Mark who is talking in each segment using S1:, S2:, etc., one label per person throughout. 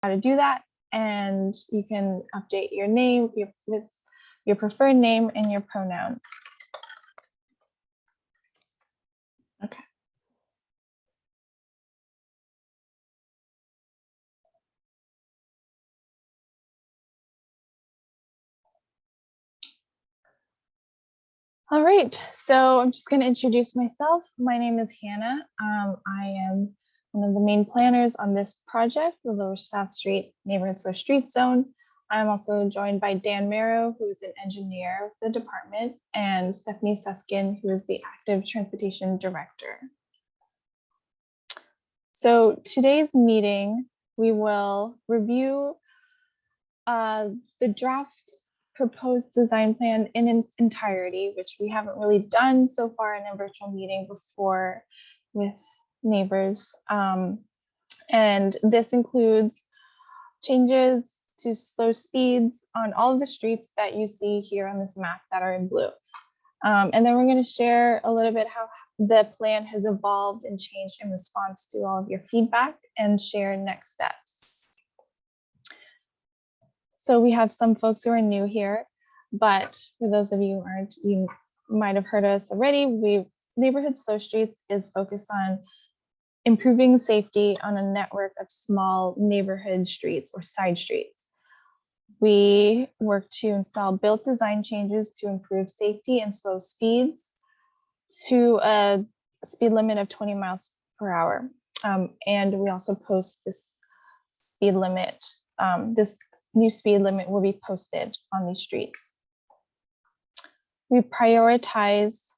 S1: how to do that, and you can update your name with your preferred name and your pronouns. Okay. All right, so I'm just going to introduce myself. My name is Hannah. I am one of the main planners on this project, the Lower South Street Neighborhood Slow Street Zone. I'm also joined by Dan Marrow, who is an engineer of the department, and Stephanie Suskin, who is the active transportation director. So today's meeting, we will review the draft proposed design plan in its entirety, which we haven't really done so far in a virtual meeting before with neighbors. And this includes changes to slow speeds on all of the streets that you see here on this map that are in blue. And then we're going to share a little bit how the plan has evolved and changed in response to all of your feedback and share next steps. So we have some folks who are new here, but for those of you who aren't, you might have heard us already. Neighborhood Slow Streets is focused on improving safety on a network of small neighborhood streets or side streets. We work to install built design changes to improve safety and slow speeds to a speed limit of 20 miles per hour. And we also post this speed limit, this new speed limit will be posted on these streets. We prioritize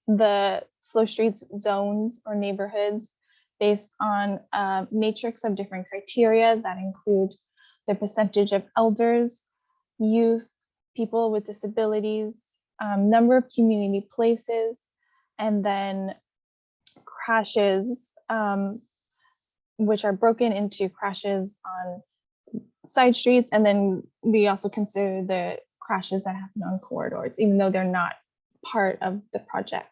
S1: the slow streets zones or neighborhoods based on a matrix of different criteria that include the percentage of elders, youth, people with disabilities, number of community places, and then crashes, which are broken into crashes on side streets, and then we also consider the crashes that happen on corridors, even though they're not part of the project.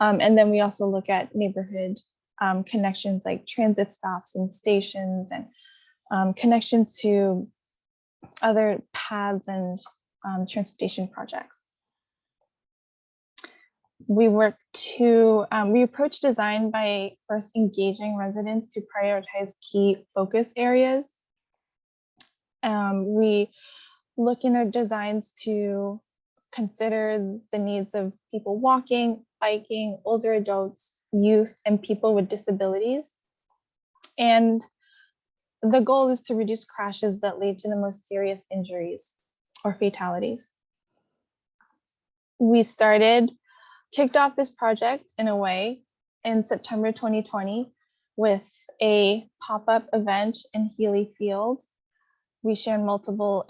S1: And then we also look at neighborhood connections like transit stops and stations, and connections to other paths and transportation projects. We approach design by first engaging residents to prioritize key focus areas. We look in our designs to consider the needs of people walking, biking, older adults, youth, and people with disabilities. And the goal is to reduce crashes that lead to the most serious injuries or fatalities. We kicked off this project in a way in September 2020 with a pop-up event in Healy Field. We shared multiple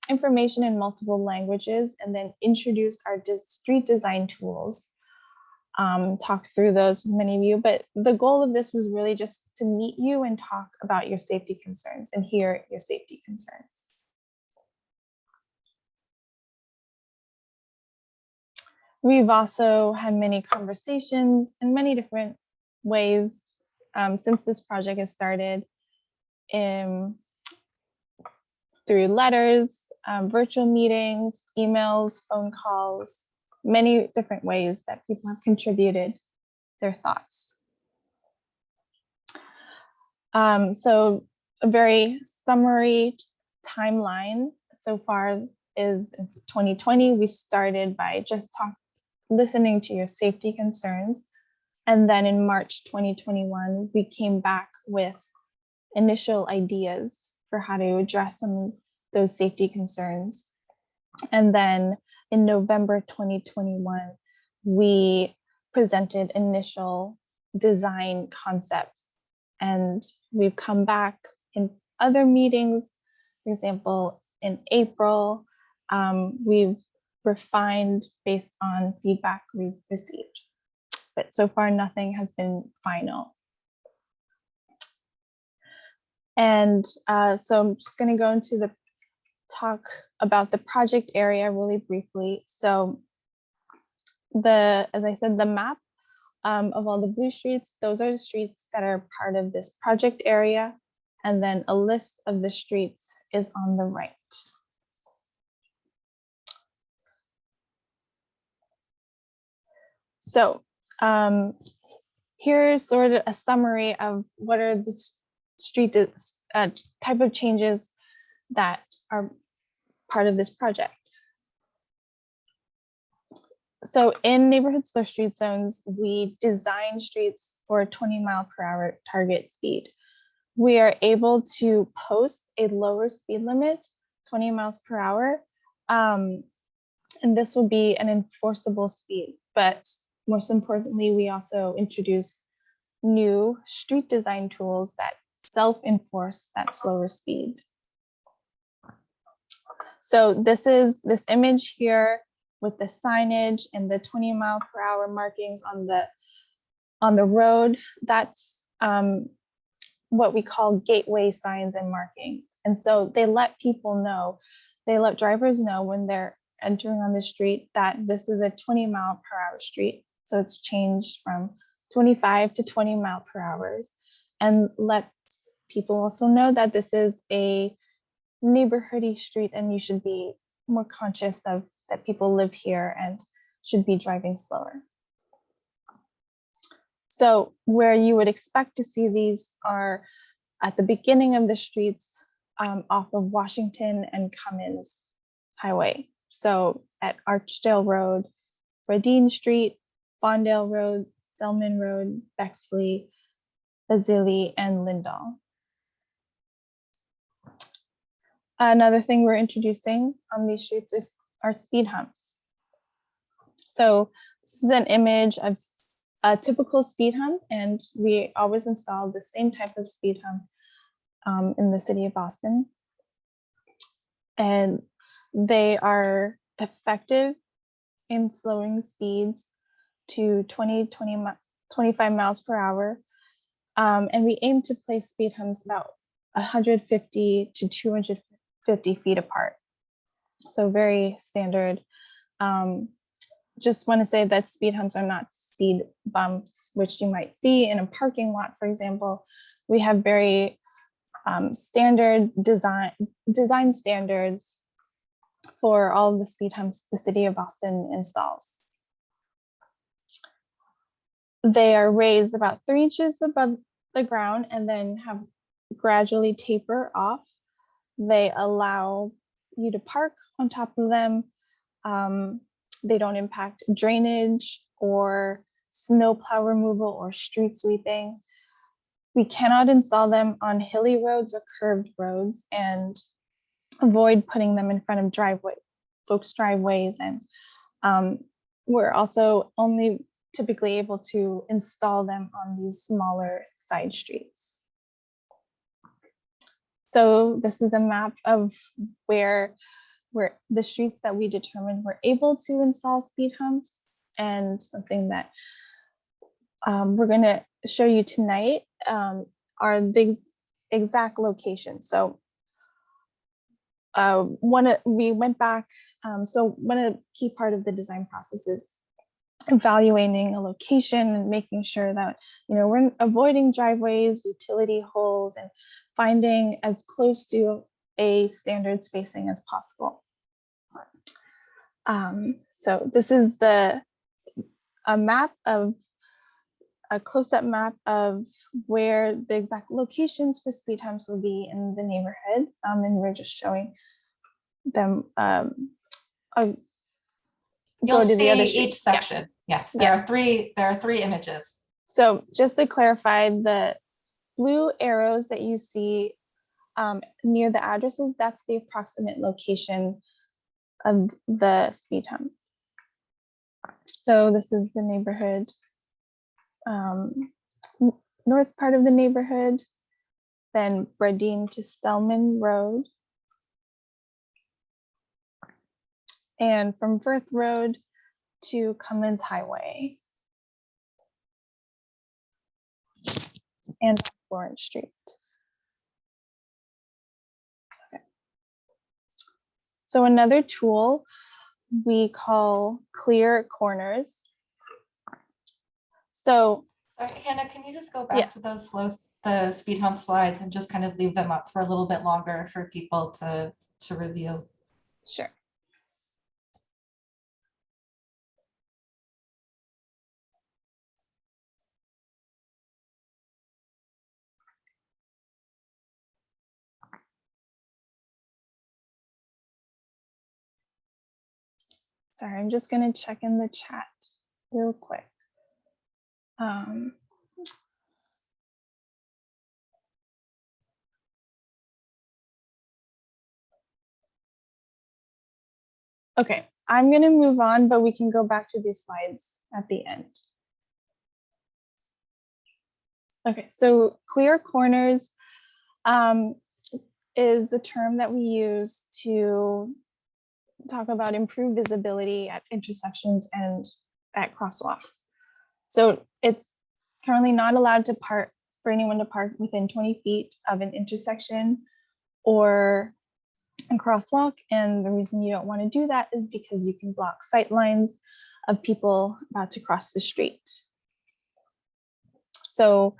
S1: information in multiple languages, and then introduced our street design tools. Talk through those with many of you, but the goal of this was really just to meet you and talk about your safety concerns and hear your safety concerns. We've also had many conversations in many different ways since this project has started, through letters, virtual meetings, emails, phone calls, many different ways that people have contributed their thoughts. So a very summary timeline so far is in 2020, we started by just listening to your safety concerns. And then in March 2021, we came back with initial ideas for how to address some of those safety concerns. And then in November 2021, we presented initial design concepts. And we've come back in other meetings, for example, in April, we've refined based on feedback we've received. But so far, nothing has been final. And so I'm just going to go into talk about the project area really briefly. So as I said, the map of all the blue streets, those are the streets that are part of this project area. and then a list of the streets is on the right. So here's sort of a summary of what are the type of changes that are part of this project. So in neighborhood slow street zones, we design streets for a 20-mile-per-hour target speed. We are able to post a lower speed limit, 20 miles per hour, and this will be an enforceable speed. But most importantly, we also introduce new street design tools that self-enforce that slower speed. So this is this image here with the signage and the 20-mile-per-hour markings on the road. That's what we call gateway signs and markings. And so they let people know, they let drivers know when they're entering on the street that this is a 20-mile-per-hour street. So it's changed from 25 to 20 mile per hour, and lets people also know that this is a neighborhoody street and you should be more conscious of that people live here and should be driving slower. So where you would expect to see these are at the beginning of the streets off of Washington and Cummins Highway. So at Archdale Road, Bradeen Street, Bondale Road, Selman Road, Bexley, Bazili, and Lindahl. Another thing we're introducing on these streets is our speed humps. So this is an image of a typical speed hump, and we always install the same type of speed hump in the city of Boston. And they are effective in slowing speeds to 25 miles per hour. And we aim to place speed humps about 150 to 250 feet apart. So very standard. Just want to say that speed humps are not speed bumps, which you might see in a parking lot, for example. We have very standard design standards for all of the speed humps the city of Boston installs. They are raised about 3 inches above the ground and then have gradually taper off. They allow you to park on top of them. They don't impact drainage or snowplow removal or street sweeping. We cannot install them on hilly roads or curved roads, and avoid putting them in front of folks' driveways. And we're also only typically able to install them on these smaller side streets. So this is a map of where the streets that we determined were able to install speed humps, and something that we're going to show you tonight are the exact locations. So we went back. So one key part of the design process is evaluating a location and making sure that we're avoiding driveways, utility holes, and finding as close to a standard spacing as possible. So this is a close-up map of where the exact locations for speed humps will be in the neighborhood, and we're just showing them.
S2: You'll see each section. Yeah. Yes, there are three images.
S1: So just to clarify, the blue arrows that you see near the addresses, that's the approximate location of the speed hump. So this is the neighborhood, north part of the neighborhood, then Bradeen to Stellman Road, and from Firth Road to Cummins Highway, and Florence Street. Okay. So another tool we call clear corners. So
S2: Sorry, Hannah, can you just go back to
S1: Yes.
S2: the speed hump slides and just kind of leave them up for a little bit longer for people to review?
S1: Sure. Sorry, I'm just going to check in the chat real quick. Okay, I'm going to move on, but we can go back to these slides at the end. Okay, so clear corners is the term that we use to talk about improved visibility at intersections and at crosswalks. So it's currently not allowed to park for anyone to park within 20 feet of an intersection or a crosswalk. And the reason you don't want to do that is because you can block sight lines of people about to cross the street. So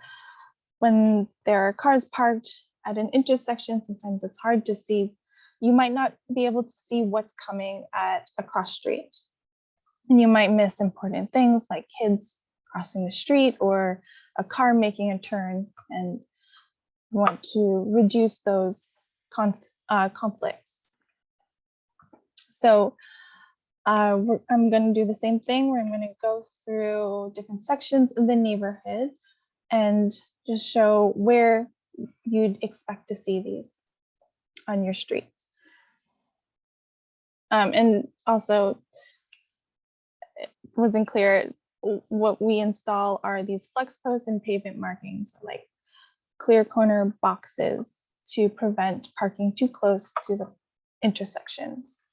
S1: when there are cars parked at an intersection, sometimes it's hard to see. You might not be able to see what's coming at a cross street. And you might miss important things like kids crossing the street or a car making a turn, and want to reduce those conflicts. So I'm going to do the same thing where I'm going to go through different sections of the neighborhood and just show where you'd expect to see these on your street. And also, it wasn't clear, what we install are these flex posts and pavement markings, like clear corner boxes to prevent parking too close to the intersections.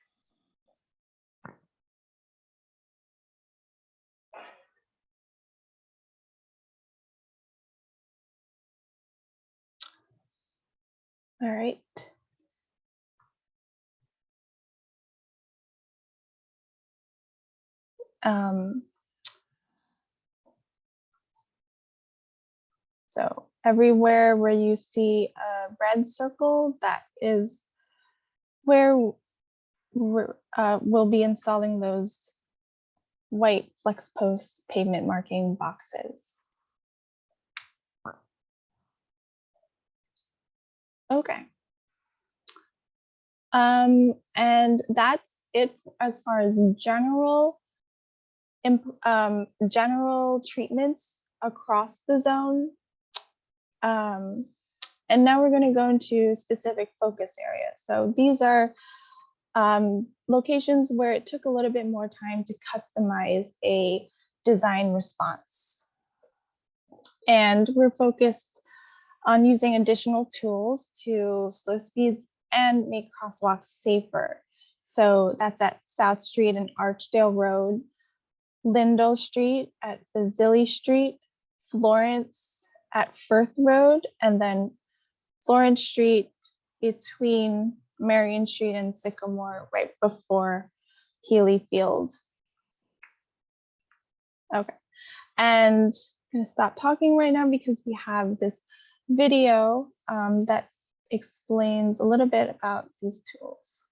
S1: All right. So everywhere where you see a red circle, that is where we'll be installing those white flex post pavement marking boxes. Okay. And that's it as far as general treatments across the zone. And now we're going to go into specific focus areas. So these are locations where it took a little bit more time to customize a design response. And we're focused on using additional tools to slow speeds and make crosswalks safer. So that's at South Street and Archdale Road, Lindell Street at Vicinity Street, Florence at Firth Road, and then Florence Street between Marion Street and Sycamore, right before Healy Field. Okay, and I'm gonna stop talking right now because we have this video that explains a little bit about these tools.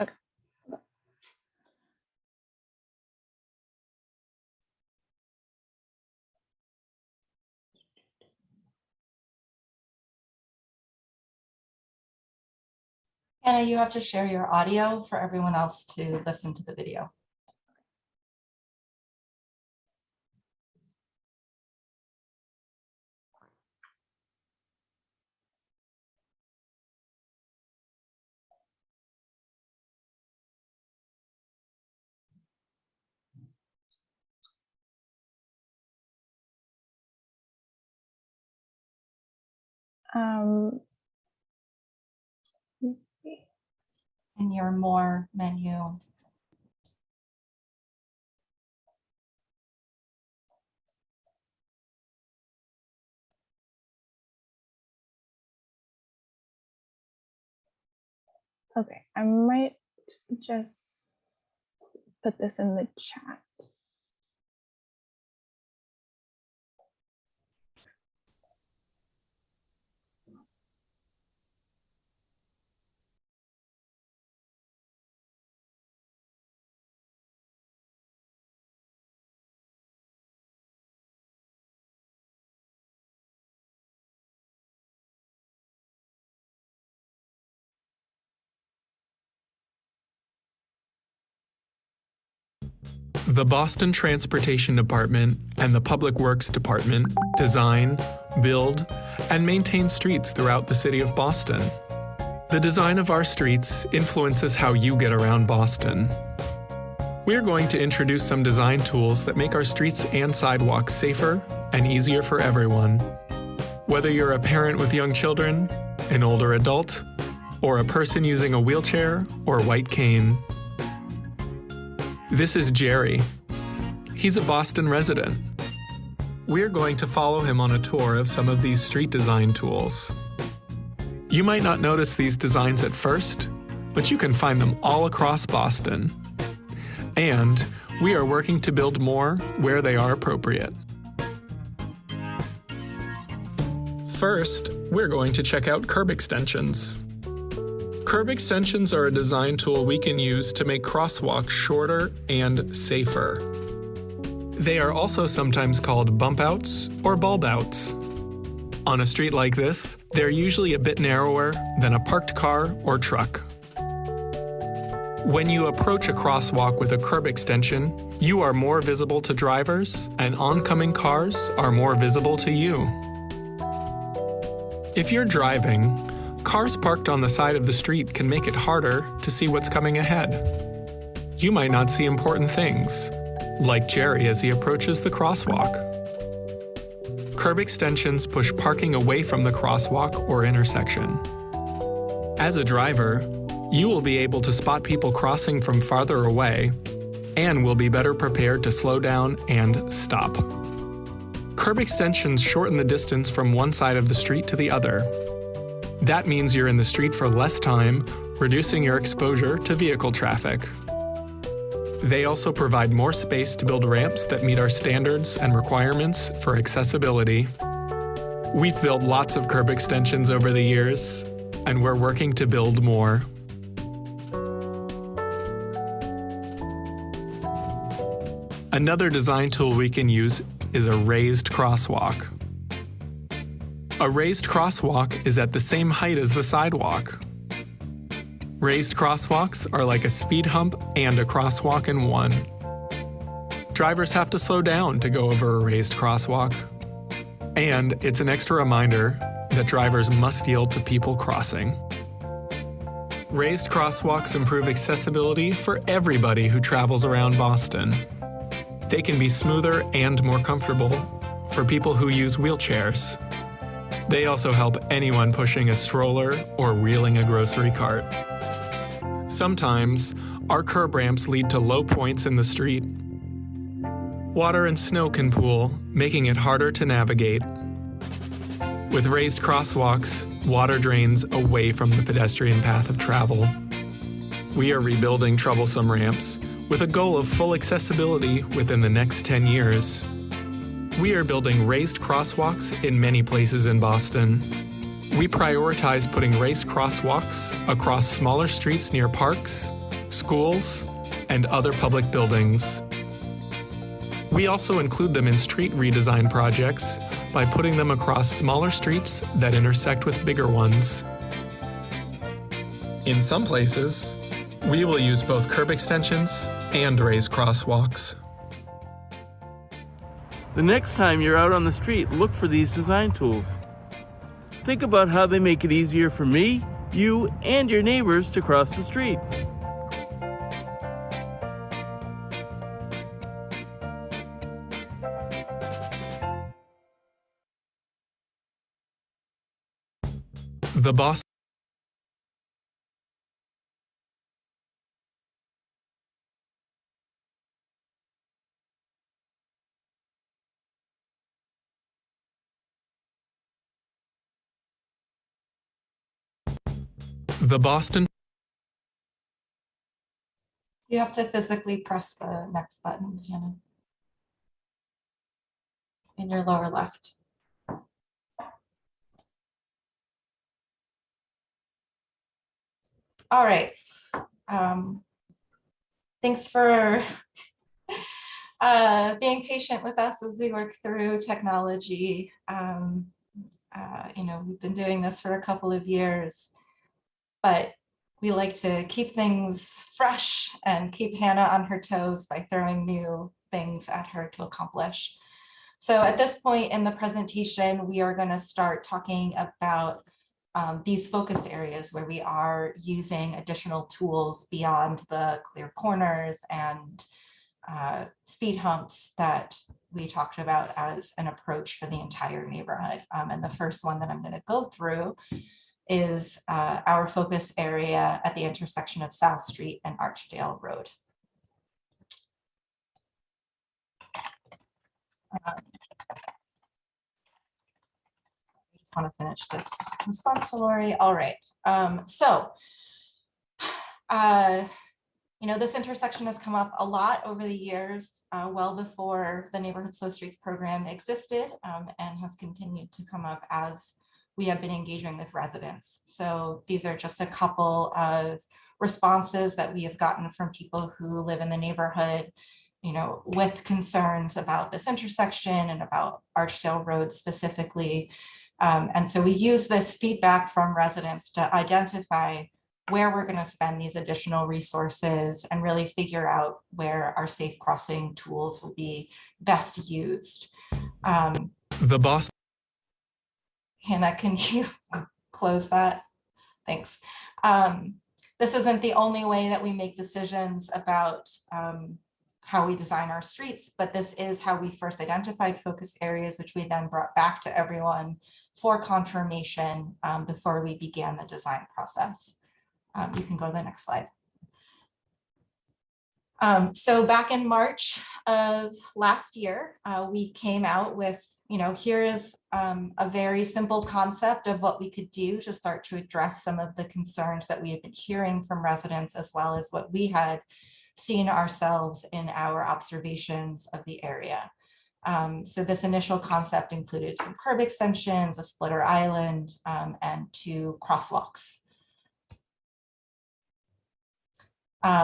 S1: Okay.
S2: Hannah, you have to share your audio for everyone else to listen to the video.
S1: Let's see.
S2: In your More menu.
S1: Okay, I might just put this in the chat.
S3: The Boston Transportation Department and the Public Works Department design, build, and maintain streets throughout the city of Boston. The design of our streets influences how you get around Boston. We're going to introduce some design tools that make our streets and sidewalks safer and easier for everyone. Whether you're a parent with young children, an older adult, or a person using a wheelchair or white cane. This is Jerry. He's a Boston resident. We're going to follow him on a tour of some of these street design tools. You might not notice these designs at first, but you can find them all across Boston. And we are working to build more where they are appropriate. First, we're going to check out curb extensions. Curb extensions are a design tool we can use to make crosswalks shorter and safer. They are also sometimes called bump outs or bulb outs. On a street like this, they're usually a bit narrower than a parked car or truck. When you approach a crosswalk with a curb extension, you are more visible to drivers, and oncoming cars are more visible to you. If you're driving, cars parked on the side of the street can make it harder to see what's coming ahead. You might not see important things, like Jerry as he approaches the crosswalk. Curb extensions push parking away from the crosswalk or intersection. As a driver, you will be able to spot people crossing from farther away and will be better prepared to slow down and stop. Curb extensions shorten the distance from one side of the street to the other. That means you're in the street for less time, reducing your exposure to vehicle traffic. They also provide more space to build ramps that meet our standards and requirements for accessibility. We've built lots of curb extensions over the years, and we're working to build more. Another design tool we can use is a raised crosswalk. A raised crosswalk is at the same height as the sidewalk. Raised crosswalks are like a speed hump and a crosswalk in one. Drivers have to slow down to go over a raised crosswalk. And it's an extra reminder that drivers must yield to people crossing. Raised crosswalks improve accessibility for everybody who travels around Boston. They can be smoother and more comfortable for people who use wheelchairs. They also help anyone pushing a stroller or wheeling a grocery cart. Sometimes, our curb ramps lead to low points in the street. Water and snow can pool, making it harder to navigate. With raised crosswalks, water drains away from the pedestrian path of travel. We are rebuilding troublesome ramps with a goal of full accessibility within the next 10 years. We are building raised crosswalks in many places in Boston. We prioritize putting raised crosswalks across smaller streets near parks, schools, and other public buildings. We also include them in street redesign projects by putting them across smaller streets that intersect with bigger ones. In some places, we will use both curb extensions and raised crosswalks.
S4: The next time you're out on the street, look for these design tools. Think about how they make it easier for me, you, and your neighbors to cross the street.
S3: The Boston The Boston
S2: You have to physically press the next button, Hannah, in your lower left. All right. Thanks for being patient with us as we work through technology. You know, we've been doing this for a couple of years, but we like to keep things fresh and keep Hannah on her toes by throwing new things at her to accomplish. So at this point in the presentation, we are going to start talking about these focused areas where we are using additional tools beyond the clear corners and speed humps that we talked about as an approach for the entire neighborhood. And the first one that I'm going to go through is our focus area at the intersection of South Street and Archdale Road. I just want to finish this response to Lori. All right. You know, this intersection has come up a lot over the years, well before the Neighborhood Slow Streets program existed, and has continued to come up as we have been engaging with residents. So these are just a couple of responses that we have gotten from people who live in the neighborhood, you know, with concerns about this intersection and about Archdale Road specifically. And so we use this feedback from residents to identify where we're going to spend these additional resources and really figure out where our safe crossing tools will be best used.
S3: The Boston.
S2: Hannah, can you close that? Thanks. This isn't the only way that we make decisions about how we design our streets, but this is how we first identified focus areas, which we then brought back to everyone for confirmation before we began the design process. You can go to the next slide. So back in March of last year, we came out with, you know, here is a very simple concept of what we could do to start to address some of the concerns that we had been hearing from residents, as well as what we had seen ourselves in our observations of the area. So this initial concept included some curb extensions, a splitter island, and 2 crosswalks.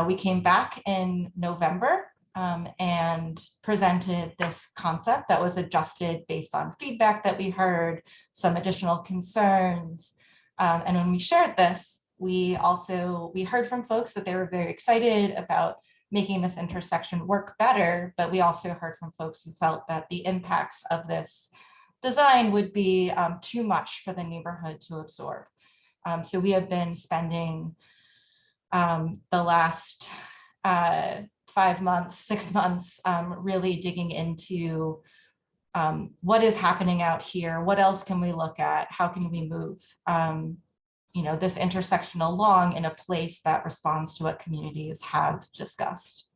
S2: We came back in November and presented this concept that was adjusted based on feedback that we heard, some additional concerns. And when we shared this, we heard from folks that they were very excited about making this intersection work better, but we also heard from folks who felt that the impacts of this design would be too much for the neighborhood to absorb. So we have been spending the last 5 months, 6 months, really digging into what is happening out here, what else can we look at, how can we move you know, this intersection along in a place that responds to what communities have discussed.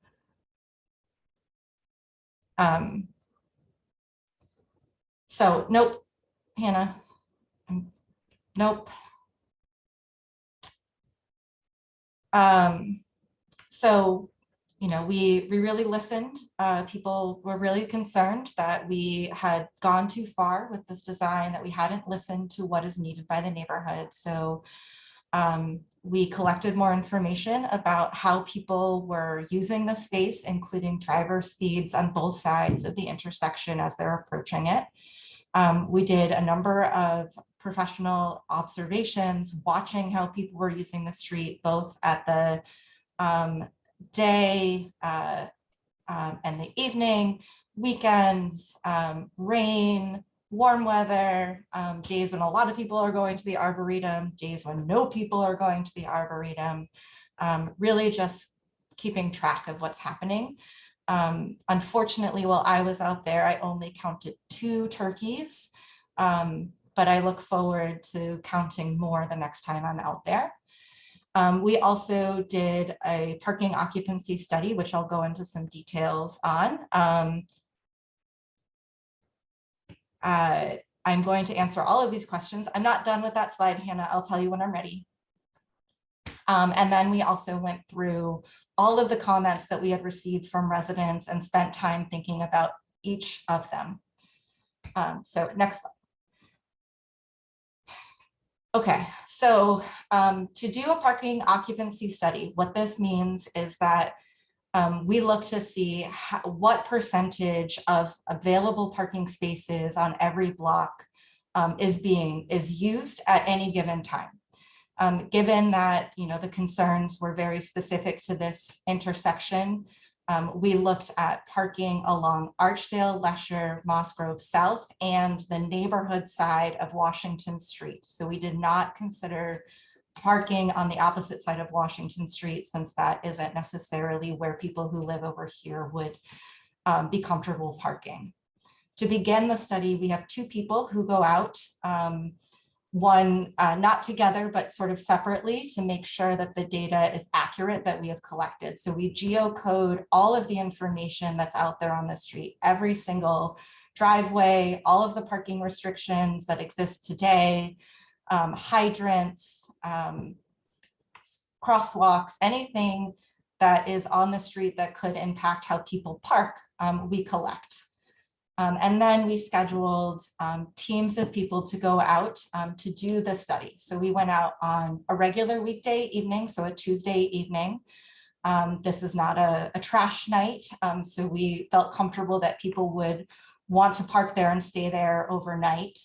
S2: So nope, Hannah, nope. So, you know, we really listened. People were really concerned that we had gone too far with this design, that we hadn't listened to what is needed by the neighborhood. So we collected more information about how people were using the space, including driver speeds on both sides of the intersection as they're approaching it. We did a number of professional observations, watching how people were using the street, both at the day and the evening, weekends, rain, warm weather, days when a lot of people are going to the Arboretum, days when no people are going to the Arboretum, really just keeping track of what's happening. Unfortunately, while I was out there, I only counted 2 turkeys, but I look forward to counting more the next time I'm out there. We also did a parking occupancy study, which I'll go into some details on. I'm going to answer all of these questions. I'm not done with that slide, Hannah. I'll tell you when I'm ready. And then we also went through all of the comments that we had received from residents and spent time thinking about each of them. So next slide. Okay, so to do a parking occupancy study, what this means is that we look to see what percentage of available parking spaces on every block is used at any given time. Given that, you know, the concerns were very specific to this intersection, we looked at parking along Archdale, Lesher, Moss Grove South, and the neighborhood side of Washington Street. So we did not consider parking on the opposite side of Washington Street, since that isn't necessarily where people who live over here would be comfortable parking. To begin the study, we have two people who go out, one not together, but sort of separately, to make sure that the data is accurate that we have collected. So we geocode all of the information that's out there on the street, every single driveway, all of the parking restrictions that exist today, hydrants, crosswalks, anything that is on the street that could impact how people park, we collect. And then we scheduled teams of people to go out to do the study. So we went out on a regular weekday evening, so a Tuesday evening. This is not a trash night, so we felt comfortable that people would want to park there and stay there overnight.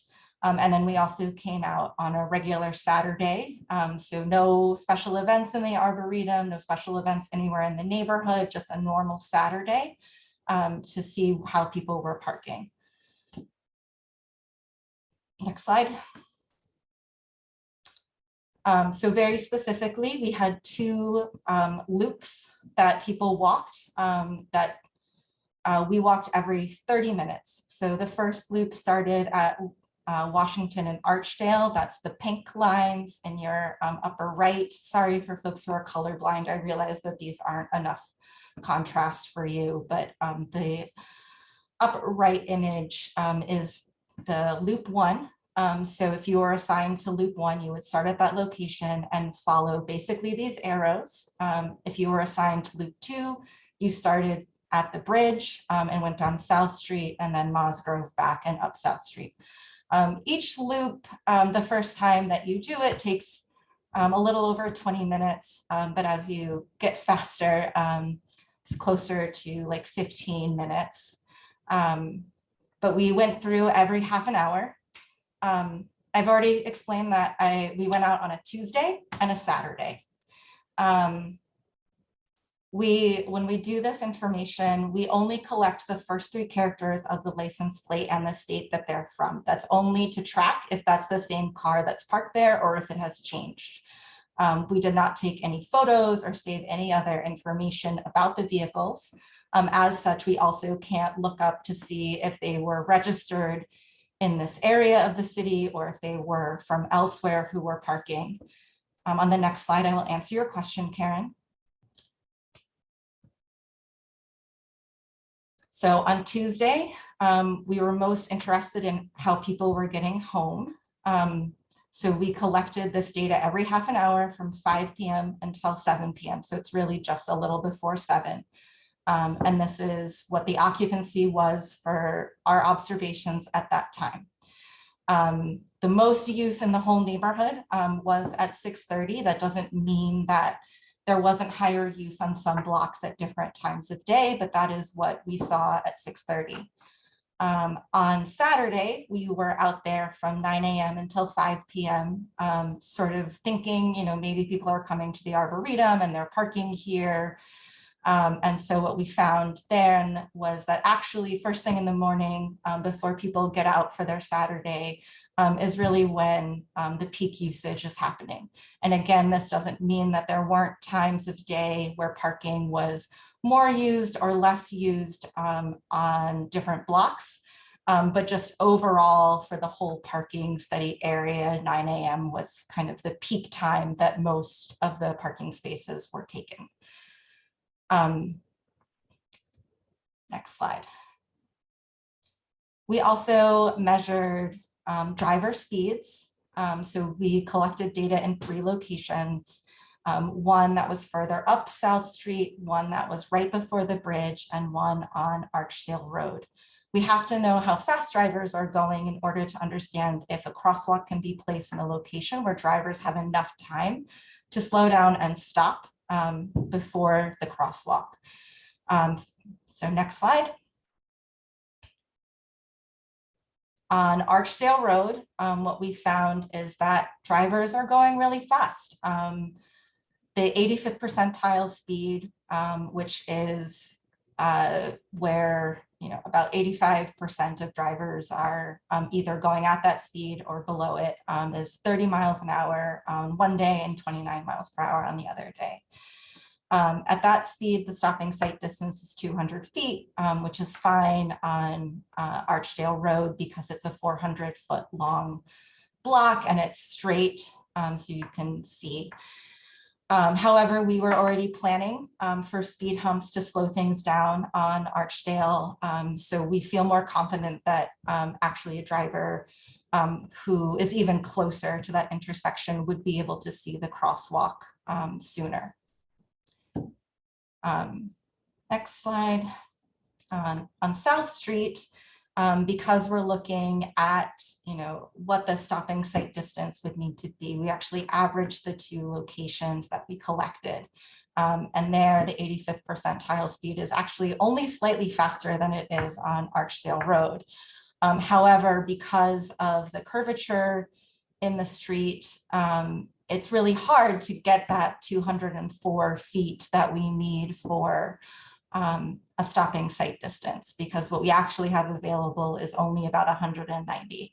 S2: And then we also came out on a regular Saturday. So no special events in the Arboretum, no special events anywhere in the neighborhood, just a normal Saturday. To see how people were parking. Next slide. So very specifically, we had two loops that people walked we walked every 30 minutes. So the first loop started at Washington and Archdale. That's the pink lines in your upper right. Sorry for folks who are colorblind. I realize that these aren't enough contrast for you, but the upper right image is the loop one. So if you were assigned to loop one, you would start at that location and follow basically these arrows. If you were assigned to loop two, you started at the bridge and went down South Street and then Moss Grove back and up South Street. Each loop, the first time that you do it, takes a little over 20 minutes, but as you get faster, it's closer to like 15 minutes. But we went through every half an hour. I've already explained that we went out on a Tuesday and a Saturday. When we do this information, we only collect the first three characters of the license plate and the state that they're from. That's only to track if that's the same car that's parked there or if it has changed. We did not take any photos or save any other information about the vehicles. As such, we also can't look up to see if they were registered in this area of the city or if they were from elsewhere who were parking. On the next slide, I will answer your question, Karen. So on Tuesday, we were most interested in how people were getting home. So we collected this data every half an hour from 5 p.m. until 7 p.m. So it's really just a little before 7. And this is what the occupancy was for our observations at that time. The most use in the whole neighborhood was at 6:30. That doesn't mean that there wasn't higher use on some blocks at different times of day, but that is what we saw at 6:30. On Saturday, we were out there from 9 a.m. until 5 p.m. Sort of thinking, you know, maybe people are coming to the Arboretum and they're parking here. And so what we found then was that actually first thing in the morning, before people get out for their Saturday, is really when the peak usage is happening. And again, this doesn't mean that there weren't times of day where parking was more used or less used on different blocks. But just overall for the whole parking study area, 9 a.m. was kind of the peak time that most of the parking spaces were taken. Next slide. We also measured driver speeds. So we collected data in 3 locations. one that was further up South Street, one that was right before the bridge, and one on Archdale Road. We have to know how fast drivers are going in order to understand if a crosswalk can be placed in a location where drivers have enough time to slow down and stop before the crosswalk. So next slide. On Archdale Road, what we found is that drivers are going really fast. The 85th percentile speed, which is where about 85% of drivers are either going at that speed or below it, is 30 miles an hour on one day and 29 miles per hour on the other day. At that speed, the stopping sight distance is 200 feet, which is fine on Archdale Road because it's a 400-foot long block and it's straight, so you can see. However, we were already planning for speed humps to slow things down on Archdale, so we feel more confident that actually a driver who is even closer to that intersection would be able to see the crosswalk sooner. Next slide. On South Street, because we're looking at what the stopping sight distance would need to be, we actually averaged the two locations that we collected. And there, the 85th percentile speed is actually only slightly faster than it is on Archdale Road. However, because of the curvature in the street, it's really hard to get that 204 feet that we need for a stopping sight distance, because what we actually have available is only about 190.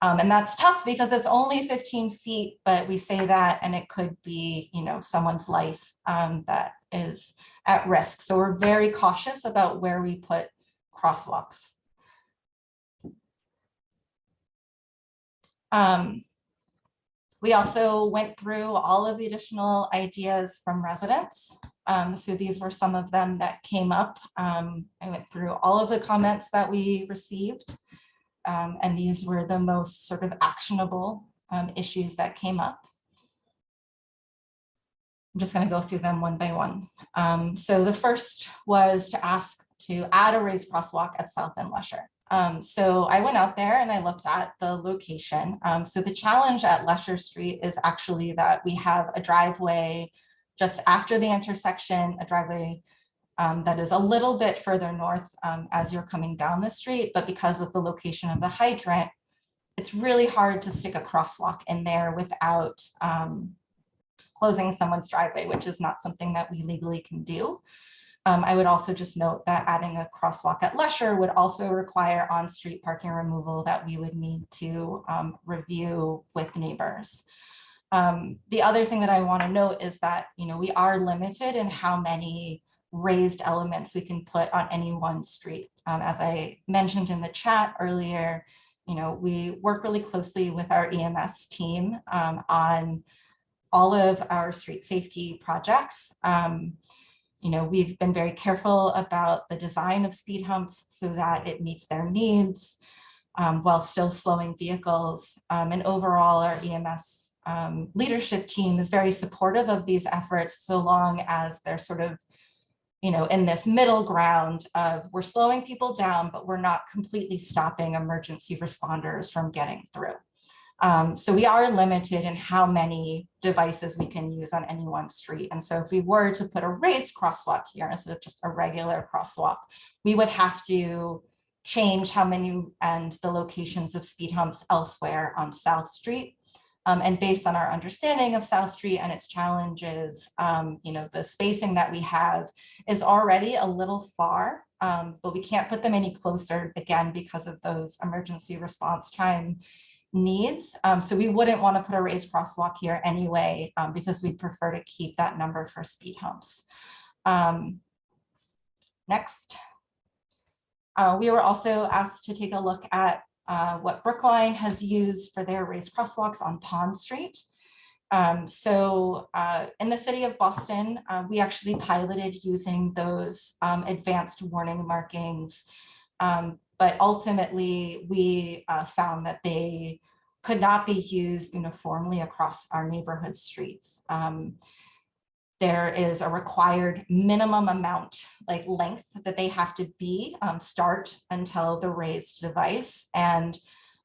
S2: And that's tough because it's only 15 feet, but we say that and it could be, someone's life that is at risk. So we're very cautious about where we put crosswalks. We also went through all of the additional ideas from residents. So these were some of them that came up. I went through all of the comments that we received, and these were the most sort of actionable issues that came up. I'm just going to go through them one by one. So the first was to ask to add a raised crosswalk at South and Lesher. So I went out there and I looked at the location. So the challenge at Lesher Street is actually that we have a driveway just after the intersection, a driveway that is a little bit further north as you're coming down the street, but because of the location of the hydrant, it's really hard to stick a crosswalk in there without closing someone's driveway, which is not something that we legally can do. I would also just note that adding a crosswalk at Lesher would also require on-street parking removal that we would need to review with neighbors. The other thing that I want to note is that, we are limited in how many raised elements we can put on any one street. As I mentioned in the chat earlier, we work really closely with our EMS team on all of our street safety projects. We've been very careful about the design of speed humps so that it meets their needs while still slowing vehicles. And overall, our EMS leadership team is very supportive of these efforts, so long as they're sort of, in this middle ground of we're slowing people down, but we're not completely stopping emergency responders from getting through. So we are limited in how many devices we can use on any one street. And so if we were to put a raised crosswalk here instead of just a regular crosswalk, we would have to change how many and the locations of speed humps elsewhere on South Street. And based on our understanding of South Street and its challenges, the spacing that we have is already a little far, but we can't put them any closer, again, because of those emergency response time needs. So we wouldn't want to put a raised crosswalk here anyway, because we'd prefer to keep that number for speed humps. Next. We were also asked to take a look at what Brookline has used for their raised crosswalks on Pond Street. So in the city of Boston, we actually piloted using those advanced warning markings, but ultimately we found that they could not be used uniformly across our neighborhood streets. There is a required minimum amount, like length, that they have to be start until the raised device. And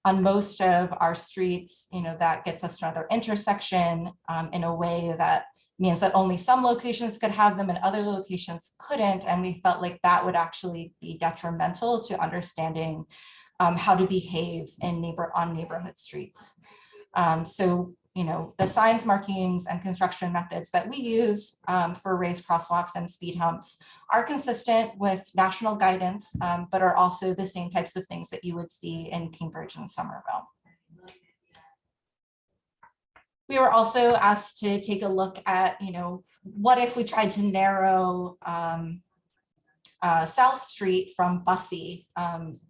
S2: on most of our streets, that gets us to another intersection in a way that means that only some locations could have them and other locations couldn't. And we felt like that would actually be detrimental to understanding how to behave on neighborhood streets. So the signs, markings, and construction methods that we use for raised crosswalks and speed humps are consistent with national guidance, but are also the same types of things that you would see in Cambridge and Somerville. We were also asked to take a look at, what if we tried to narrow South Street from Bussey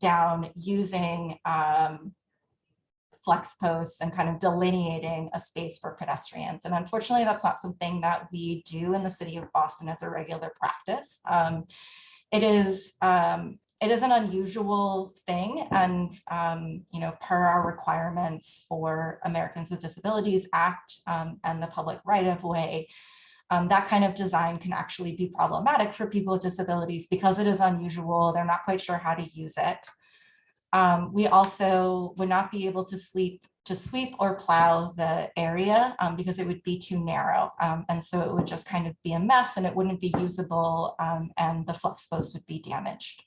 S2: down using flex posts and kind of delineating a space for pedestrians. And unfortunately, that's not something that we do in the city of Boston as a regular practice. It is an unusual thing, and per our requirements for Americans with Disabilities Act and the Public Right-of-Way, that kind of design can actually be problematic for people with disabilities because it is unusual. They're not quite sure how to use it. We also would not be able to sweep or plow the area because it would be too narrow. And so it would just kind of be a mess and it wouldn't be usable, and the flex post would be damaged.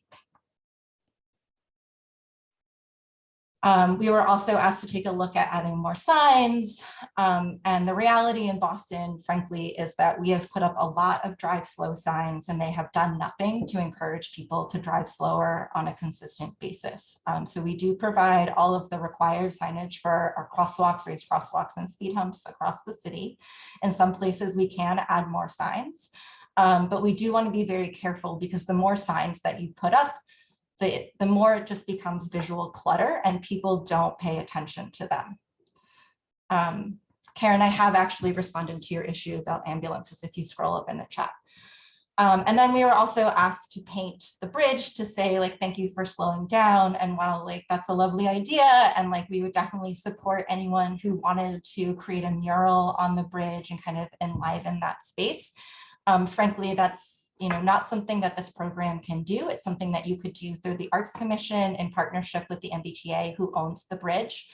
S2: We were also asked to take a look at adding more signs. And the reality in Boston, frankly, is that we have put up a lot of drive slow signs and they have done nothing to encourage people to drive slower on a consistent basis. So we do provide all of the required signage for our crosswalks, raised crosswalks, and speed humps across the city. In some places we can add more signs, but we do want to be very careful because the more signs that you put up, the more it just becomes visual clutter and people don't pay attention to them. Karen, I have actually responded to your issue about ambulances if you scroll up in the chat. And then we were also asked to paint the bridge to say, like, thank you for slowing down. And while like that's a lovely idea, and like we would definitely support anyone who wanted to create a mural on the bridge and kind of enliven that space. Frankly, that's not something that this program can do. It's something that you could do through the Arts Commission in partnership with the MBTA, who owns the bridge.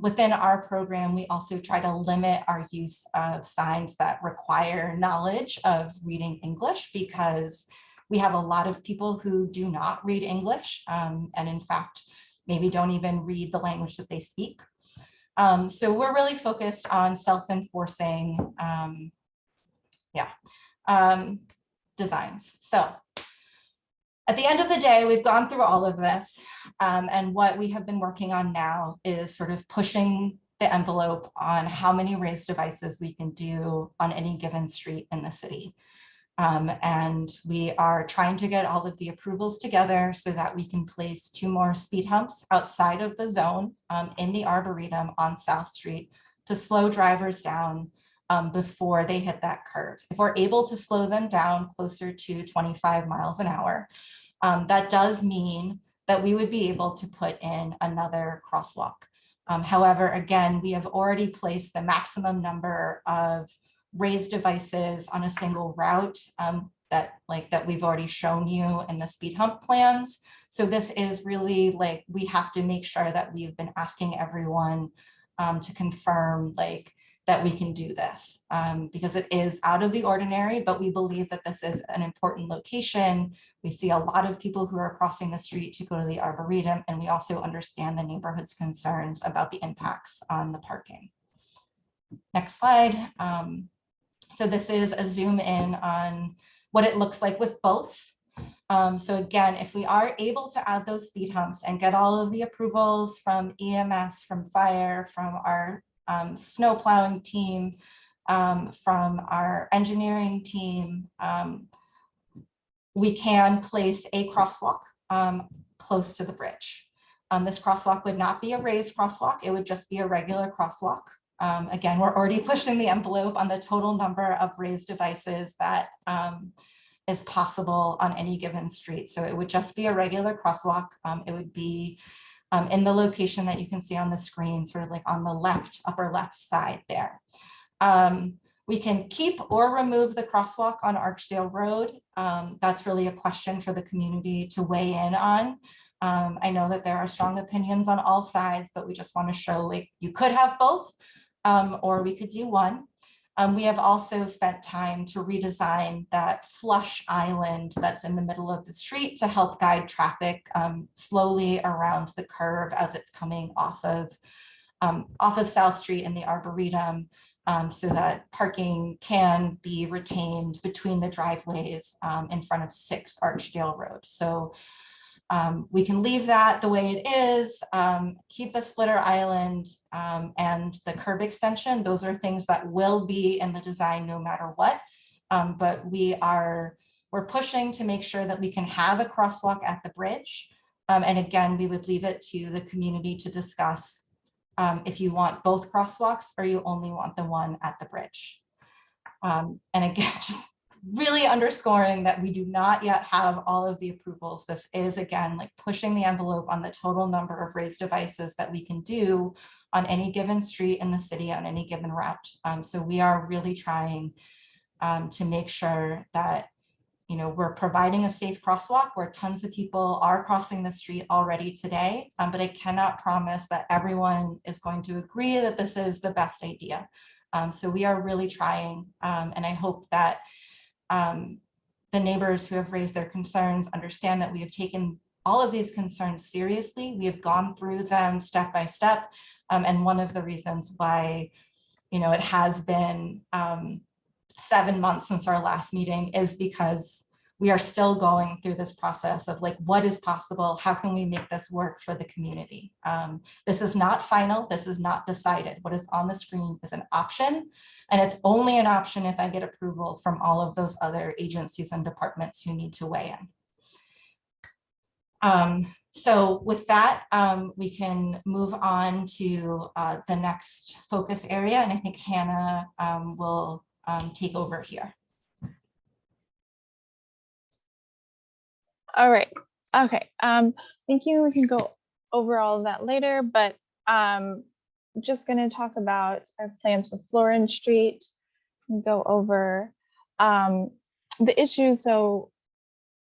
S2: Within our program, we also try to limit our use of signs that require knowledge of reading English, because we have a lot of people who do not read English, and in fact, maybe don't even read the language that they speak. So we're really focused on self-enforcing, designs. So at the end of the day, we've gone through all of this, and what we have been working on now is sort of pushing the envelope on how many raised devices we can do on any given street in the city. And we are trying to get all of the approvals together so that we can place 2 more speed humps outside of the zone in the Arboretum on South Street to slow drivers down before they hit that curve. If we're able to slow them down closer to 25 miles an hour, that does mean that we would be able to put in another crosswalk. However, again, we have already placed the maximum number of raised devices on a single route that we've already shown you in the speed hump plans. So this is really like, we have to make sure that we've been asking everyone to confirm that we can do this, because it is out of the ordinary, but we believe that this is an important location. We see a lot of people who are crossing the street to go to the Arboretum, and we also understand the neighborhood's concerns about the impacts on the parking. Next slide. So this is a zoom in on what it looks like with both. So again, if we are able to add those speed humps and get all of the approvals from EMS, from fire, from our snow plowing team, from our engineering team, we can place a crosswalk close to the bridge. This crosswalk would not be a raised crosswalk, it would just be a regular crosswalk. Again, we're already pushing the envelope on the total number of raised devices that is possible on any given street. So it would just be a regular crosswalk. It would be in the location that you can see on the screen, sort of like on the left, upper left side there. We can keep or remove the crosswalk on Archdale Road. That's really a question for the community to weigh in on. I know that there are strong opinions on all sides, but we just want to show like you could have both, or we could do one. We have also spent time to redesign that flush island that's in the middle of the street to help guide traffic slowly around the curve as it's coming off of South Street in the Arboretum, so that parking can be retained between the driveways in front of 6 Archdale Road. So we can leave that the way it is, keep the splitter island and the curb extension. Those are things that will be in the design no matter what. But we're pushing to make sure that we can have a crosswalk at the bridge. And again, we would leave it to the community to discuss if you want both crosswalks or you only want the one at the bridge. And again, just really underscoring that we do not yet have all of the approvals. This is, again, like pushing the envelope on the total number of raised devices that we can do on any given street in the city on any given route. So we are really trying to make sure that we're providing a safe crosswalk where tons of people are crossing the street already today, but I cannot promise that everyone is going to agree that this is the best idea. So we are really trying, and I hope that the neighbors who have raised their concerns understand that we have taken all of these concerns seriously. We have gone through them step by step, and one of the reasons why it has been 7 months since our last meeting is because we are still going through this process of like, what is possible? How can we make this work for the community? This is not final. This is not decided. What is on the screen is an option, and it's only an option if I get approval from all of those other agencies and departments who need to weigh in. So with that, we can move on to the next focus area, and I think Hannah will take over here.
S1: All right. Okay. Thank you. We can go over all of that later, but just going to talk about our plans for Florence Street and go over the issues. So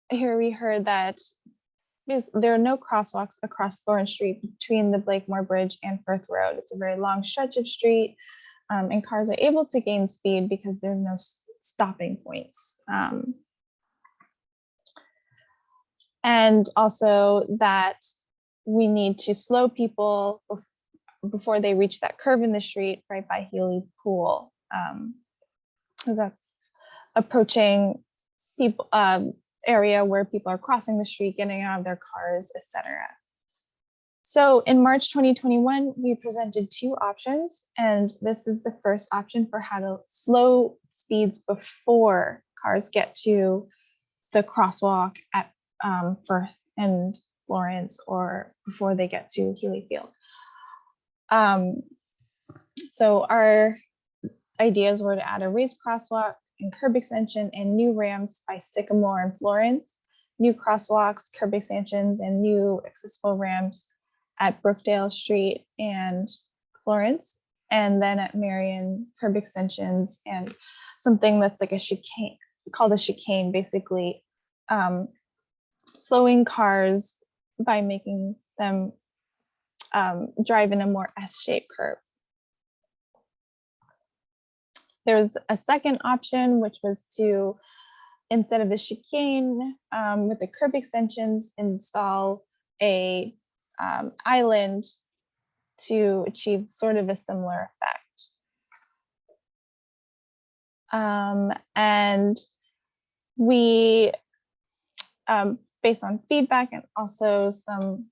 S1: here we heard that there are no crosswalks across Florence Street between the Blakemore Bridge and Firth Road. It's a very long stretch of street, and cars are able to gain speed because there's no stopping points. And also that we need to slow people before they reach that curve in the street right by Healy Pool, because that's approaching people area where people are crossing the street, getting out of their cars, etc. So in March 2021, we presented 2 options, and this is the first option for how to slow speeds before cars get to the crosswalk at Firth and Florence, or before they get to Healy Field. So our ideas were to add a raised crosswalk and curb extension and new ramps by Sycamore and Florence, new crosswalks, curb extensions, and new accessible ramps at Brookdale Street and Florence, and then at Marion, curb extensions and something that's like a chicane, called a chicane, basically slowing cars by making them drive in a more S-shaped curve. There's a second option, which was to, instead of the chicane with the curb extensions, install a island to achieve sort of a similar effect. And we, based on feedback and also some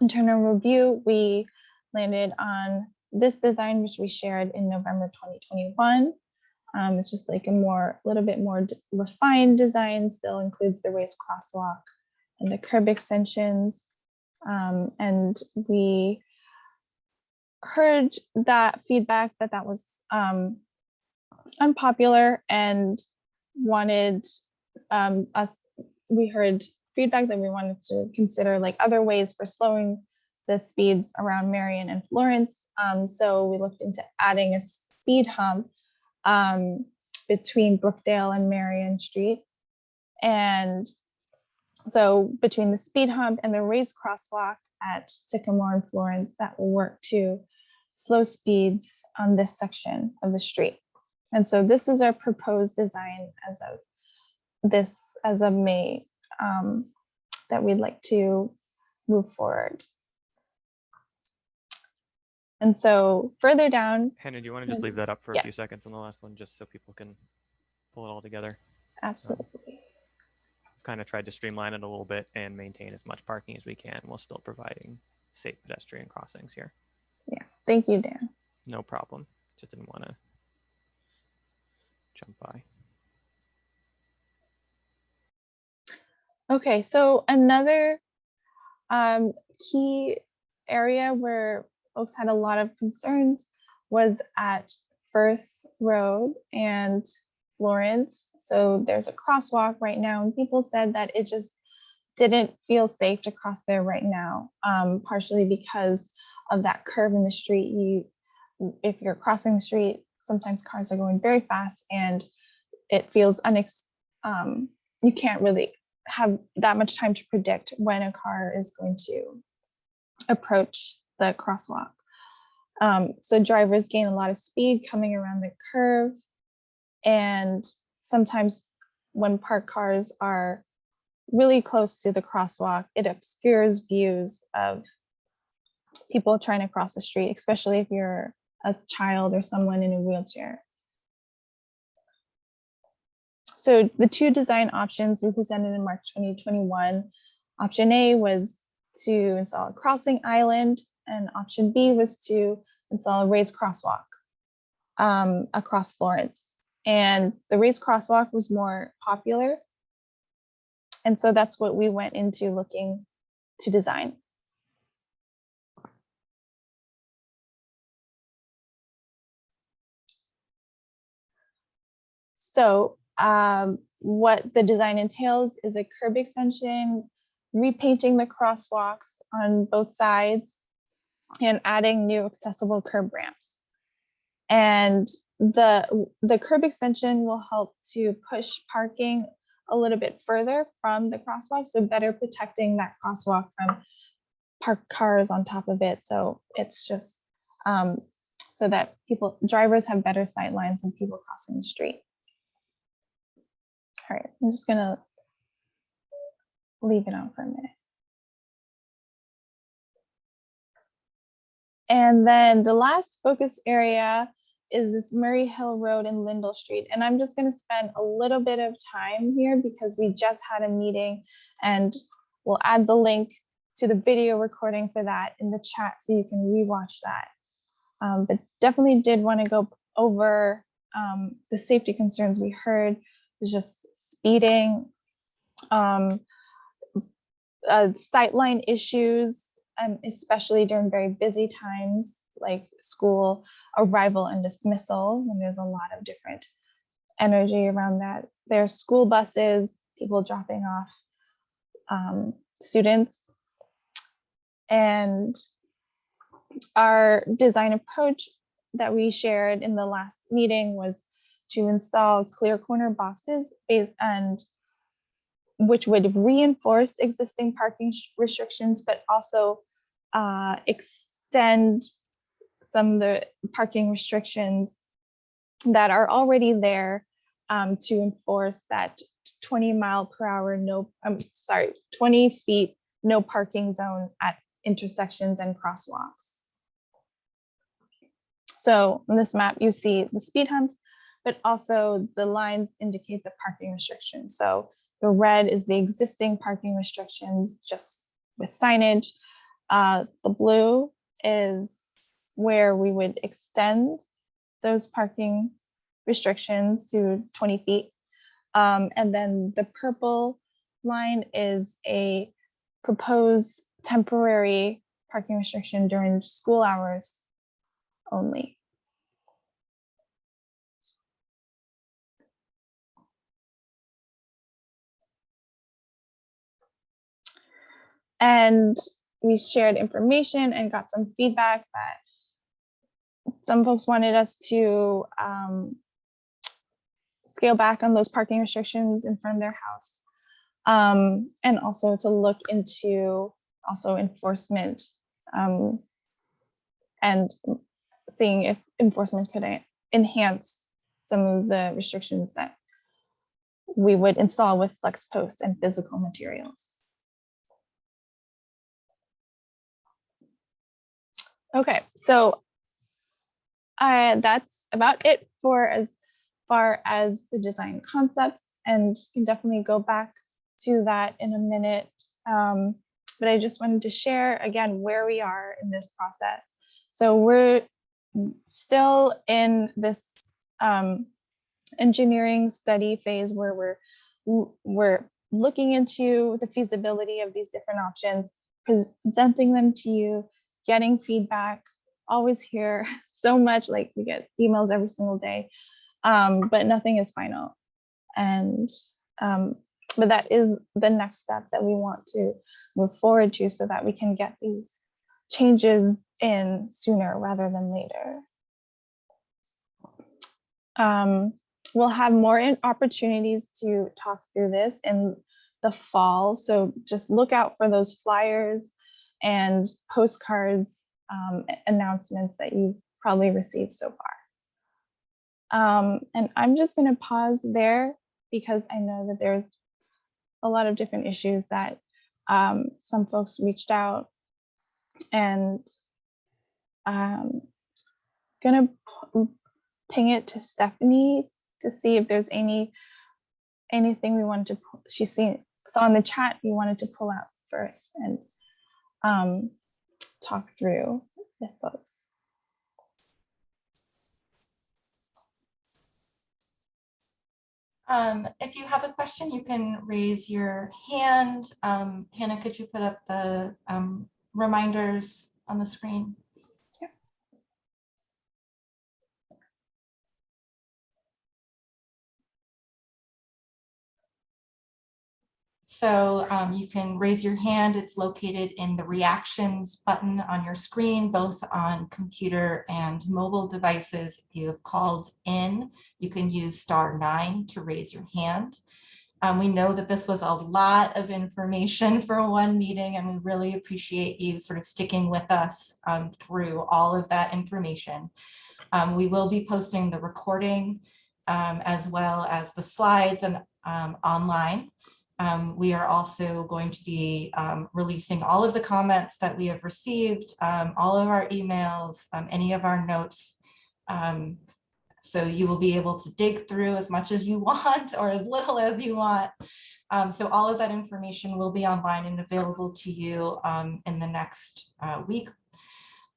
S1: internal review, we landed on this design, which we shared in November 2021. It's just like a little bit more refined design, still includes the raised crosswalk and the curb extensions. And we heard that feedback that was unpopular and wanted we heard feedback that we wanted to consider like other ways for slowing the speeds around Marion and Florence. So we looked into adding a speed hump between Brookdale and Marion Street. And so between the speed hump and the raised crosswalk at Sycamore and Florence, that will work to slow speeds on this section of the street. And so this is our proposed design as of May that we'd like to move forward. And so further down.
S5: Hannah, do you want to just leave that up for a few seconds on the last one, just so people can pull it all together?
S1: Absolutely.
S5: Kind of tried to streamline it a little bit and maintain as much parking as we can while still providing safe pedestrian crossings here.
S1: Yeah, thank you, Dan.
S5: No problem. Just didn't want to jump by.
S1: Okay, so another key area where folks had a lot of concerns was at Firth Road and Florence. So there's a crosswalk right now, and people said that it just didn't feel safe to cross there right now, partially because of that curve in the street. If you're crossing the street, sometimes cars are going very fast, and it feels you can't really have that much time to predict when a car is going to approach the crosswalk. So drivers gain a lot of speed coming around the curve. And sometimes when parked cars are really close to the crosswalk, it obscures views of people trying to cross the street, especially if you're a child or someone in a wheelchair. So the two design options we presented in March 2021, option A was to install a crossing island, and option B was to install a raised crosswalk across Florence. And the raised crosswalk was more popular. And so that's what we went into looking to design. So what the design entails is a curb extension, repainting the crosswalks on both sides, and adding new accessible curb ramps. And the curb extension will help to push parking a little bit further from the crosswalk, so better protecting that crosswalk from parked cars on top of it. So it's just so that drivers have better sight lines and people crossing the street. All right, I'm just gonna leave it on for a minute. And then the last focus area is this Murray Hill Road and Lindell Street. And I'm just going to spend a little bit of time here because we just had a meeting, and we'll add the link to the video recording for that in the chat so you can rewatch that. But definitely did want to go over the safety concerns we heard. Was just speeding, sightline issues, especially during very busy times like school arrival and dismissal, when there's a lot of different energy around that. There's school buses, people dropping off students. And our design approach that we shared in the last meeting was to install clear corner boxes and which would reinforce existing parking restrictions, but also extend some of the parking restrictions that are already there to enforce that 20 feet no parking zone at intersections and crosswalks. So on this map, you see the speed humps, but also the lines indicate the parking restrictions. So the red is the existing parking restrictions just with signage. The blue is where we would extend those parking restrictions to 20 feet. And then the purple line is a proposed temporary parking restriction during school hours only. And we shared information and got some feedback that some folks wanted us to scale back on those parking restrictions in front of their house. And also to look into also enforcement and seeing if enforcement could enhance some of the restrictions that we would install with flex posts and physical materials. Okay, so that's about it for as far as the design concepts, and you can definitely go back to that in a minute. But I just wanted to share again where we are in this process. So we're still in this engineering study phase where we're looking into the feasibility of these different options, presenting them to you, getting feedback. Always hear so much, like we get emails every single day, but nothing is final. And but that is the next step that we want to move forward to, so that we can get these changes in sooner rather than later. We'll have more opportunities to talk through this in the fall, so just look out for those flyers and postcards announcements that you've probably received so far. And I'm just going to pause there because I know that there's a lot of different issues that some folks reached out, and gonna ping it to Stephanie to see if there's anything we wanted to saw in the chat we wanted to pull out first and talk through with folks.
S2: If you have a question, you can raise your hand. Hannah, could you put up the reminders on the screen?
S1: Yeah.
S2: So you can raise your hand. It's located in the reactions button on your screen, both on computer and mobile devices. If you have called in, you can use *9 to raise your hand. We know that this was a lot of information for one meeting, and we really appreciate you sort of sticking with us through all of that information. We will be posting the recording as well as the slides and online. We are also going to be releasing all of the comments that we have received, all of our emails, any of our notes. So you will be able to dig through as much as you want or as little as you want. So all of that information will be online and available to you in the next week.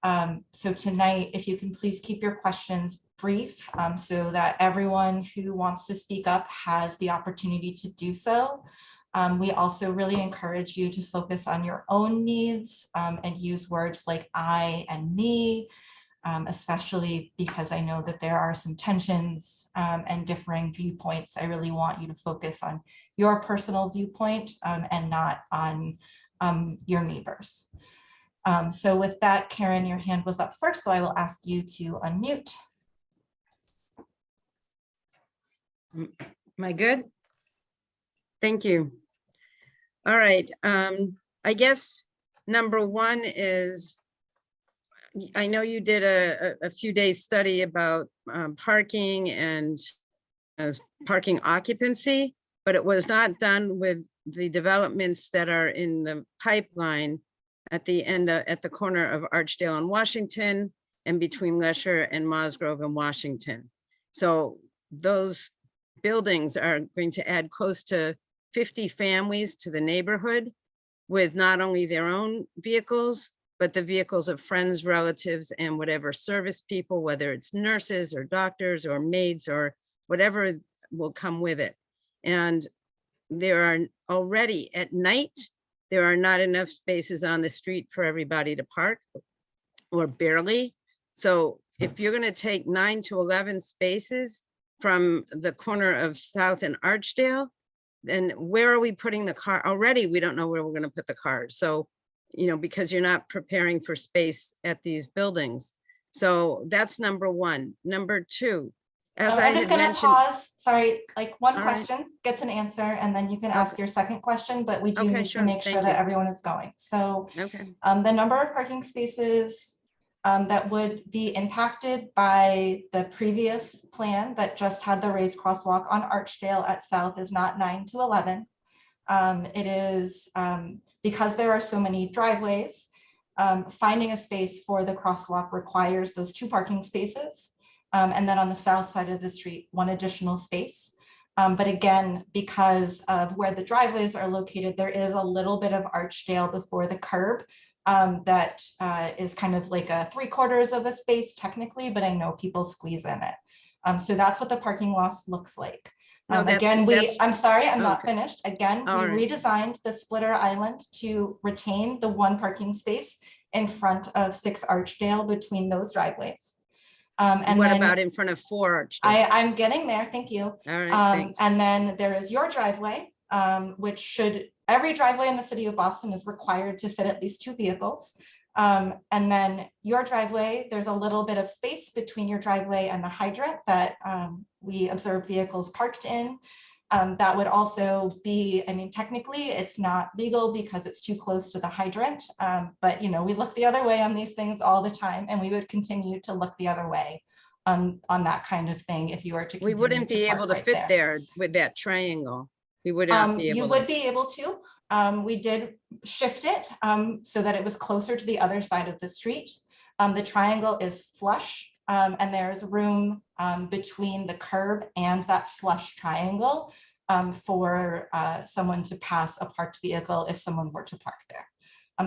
S2: So tonight, if you can please keep your questions brief so that everyone who wants to speak up has the opportunity to do so. We also really encourage you to focus on your own needs and use words like I and me, especially because I know that there are some tensions and differing viewpoints. I really want you to focus on your personal viewpoint and not on your neighbors. So with that, Karen, your hand was up first, so I will ask you to unmute.
S6: Am I good? Thank you. All right. I guess number one is, I know you did a few days study about parking and parking occupancy, but it was not done with the developments that are in the pipeline at the end at the corner of Archdale and Washington and between Lesher and Mosgrove and Washington. So those buildings are going to add close to 50 families to the neighborhood with not only their own vehicles, but the vehicles of friends, relatives, and whatever service people, whether it's nurses or doctors or maids or whatever will come with it. And there are already at night, there are not enough spaces on the street for everybody to park, or barely. So if you're going to take 9 to 11 spaces from the corner of South and Archdale, then where are we putting the car? Already, we don't know where we're going to put the cars. So, you know, because you're not preparing for space at these buildings. So that's number one. Number two, as I
S2: I'm just
S6: had
S2: gonna
S6: mentioned,
S2: pause, sorry, like one
S6: All right.
S2: question gets an answer and then you can ask your second question, but we do
S6: Okay,
S2: need to
S6: sure.
S2: make sure
S6: Thank
S2: that
S6: you.
S2: everyone is going. So
S6: okay,
S2: the number of parking spaces that would be impacted by the previous plan that just had the raised crosswalk on Archdale at South is not 9 to 11. It is because there are so many driveways, finding a space for the crosswalk requires those 2 parking spaces. And then on the south side of the street, 1 additional space. But again, because of where the driveways are located, there is a little bit of Archdale before the curb that is kind of like a 3/4 of a space technically, but I know people squeeze in it. So that's what the parking lot looks like.
S6: No, that's-
S2: Again, I'm sorry, I'm not
S6: okay.
S2: finished. Again,
S6: All
S2: we
S6: right.
S2: redesigned the splitter island to retain the 1 parking space in front of 6 Archdale between those driveways. And
S6: What
S2: then
S6: about in front of 4 Archdale?
S2: I'm getting there, thank you.
S6: All right, thanks.
S2: And then there is your driveway, which every driveway in the city of Boston is required to fit at least 2 vehicles. And then your driveway, there's a little bit of space between your driveway and the hydrant that we observe vehicles parked in. That would also be, I mean, technically it's not legal because it's too close to the hydrant. But you know, we look the other way on these things all the time, and we would continue to look the other way on that kind of thing if you were to.
S6: We wouldn't be able to fit there with that triangle. We would not be able
S2: You
S6: to.
S2: would be able to. We did shift it so that it was closer to the other side of the street. The triangle is flush and there's room between the curb and that flush triangle for someone to pass a parked vehicle if someone were to park there.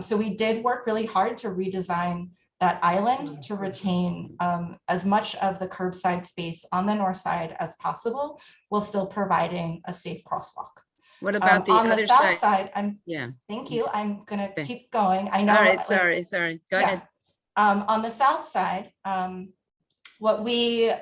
S2: So we did work really hard to redesign that island to retain as much of the curbside space on the north side as possible, while still providing a safe crosswalk.
S6: What about the
S2: on
S6: other
S2: the south side?
S6: Yeah.
S2: Thank you. I'm gonna
S6: Okay.
S2: keep going. I know.
S6: All right, sorry. Go ahead.
S2: On the south side, what we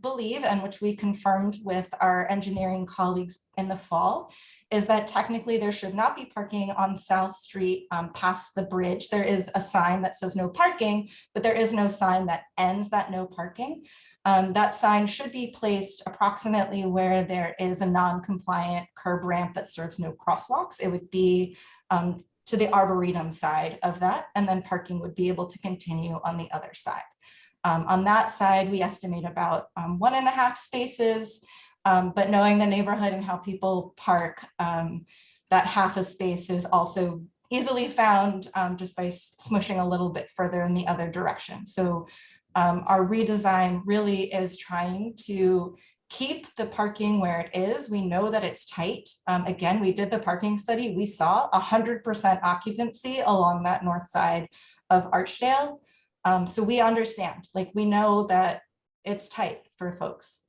S2: believe, and which we confirmed with our engineering colleagues in the fall, is that technically there should not be parking on South Street past the bridge. There is a sign that says no parking, but there is no sign that ends that no parking. That sign should be placed approximately where there is a non-compliant curb ramp that serves no crosswalks. It would be to the Arboretum side of that, and then parking would be able to continue on the other side. On that side, we estimate about 1.5 spaces, but knowing the neighborhood and how people park, that half a space is also easily found just by smushing a little bit further in the other direction. So our redesign really is trying to keep the parking where it is. We know that it's tight. Again, we did the parking study. We saw 100% occupancy along that north side of Archdale. So we understand, like, we know that it's tight for folks.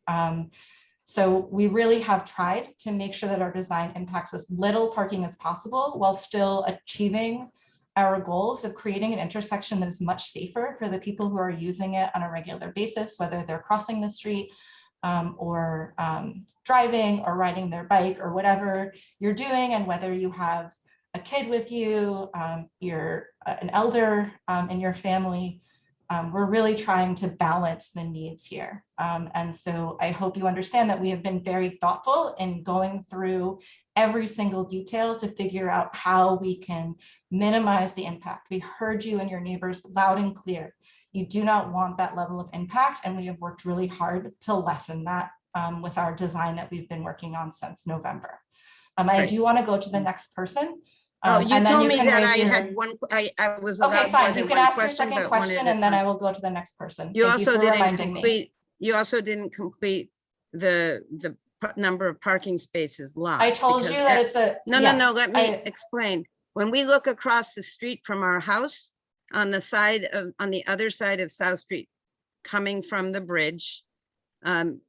S2: So we really have tried to make sure that our design impacts as little parking as possible while still achieving our goals of creating an intersection that is much safer for the people who are using it on a regular basis, whether they're crossing the street or driving or riding their bike or whatever you're doing, and whether you have a kid with you, you're an elder in your family. We're really trying to balance the needs here. And so I hope you understand that we have been very thoughtful in going through every single detail to figure out how we can minimize the impact. We heard you and your neighbors loud and clear. You do not want that level of impact, and we have worked really hard to lessen that with our design that we've been working on since November. I do want to go to the next person.
S6: Oh, you told me that I
S2: your...
S6: had one, I was
S2: Okay,
S6: allowed more
S2: fine.
S6: than
S2: You can
S6: one
S2: ask your
S6: question,
S2: second
S6: but one
S2: question
S6: at a
S2: and then I
S6: time.
S2: will go to the next person.
S6: You
S2: Thank
S6: also
S2: for
S6: didn't
S2: reminding me.
S6: complete, you also didn't complete the number of parking spaces lost.
S2: I told you
S6: because
S2: that it's a.
S6: No,
S2: yes,
S6: no, let me explain. When we look across the street from our house on the side of, on the other side of South Street, coming from the bridge,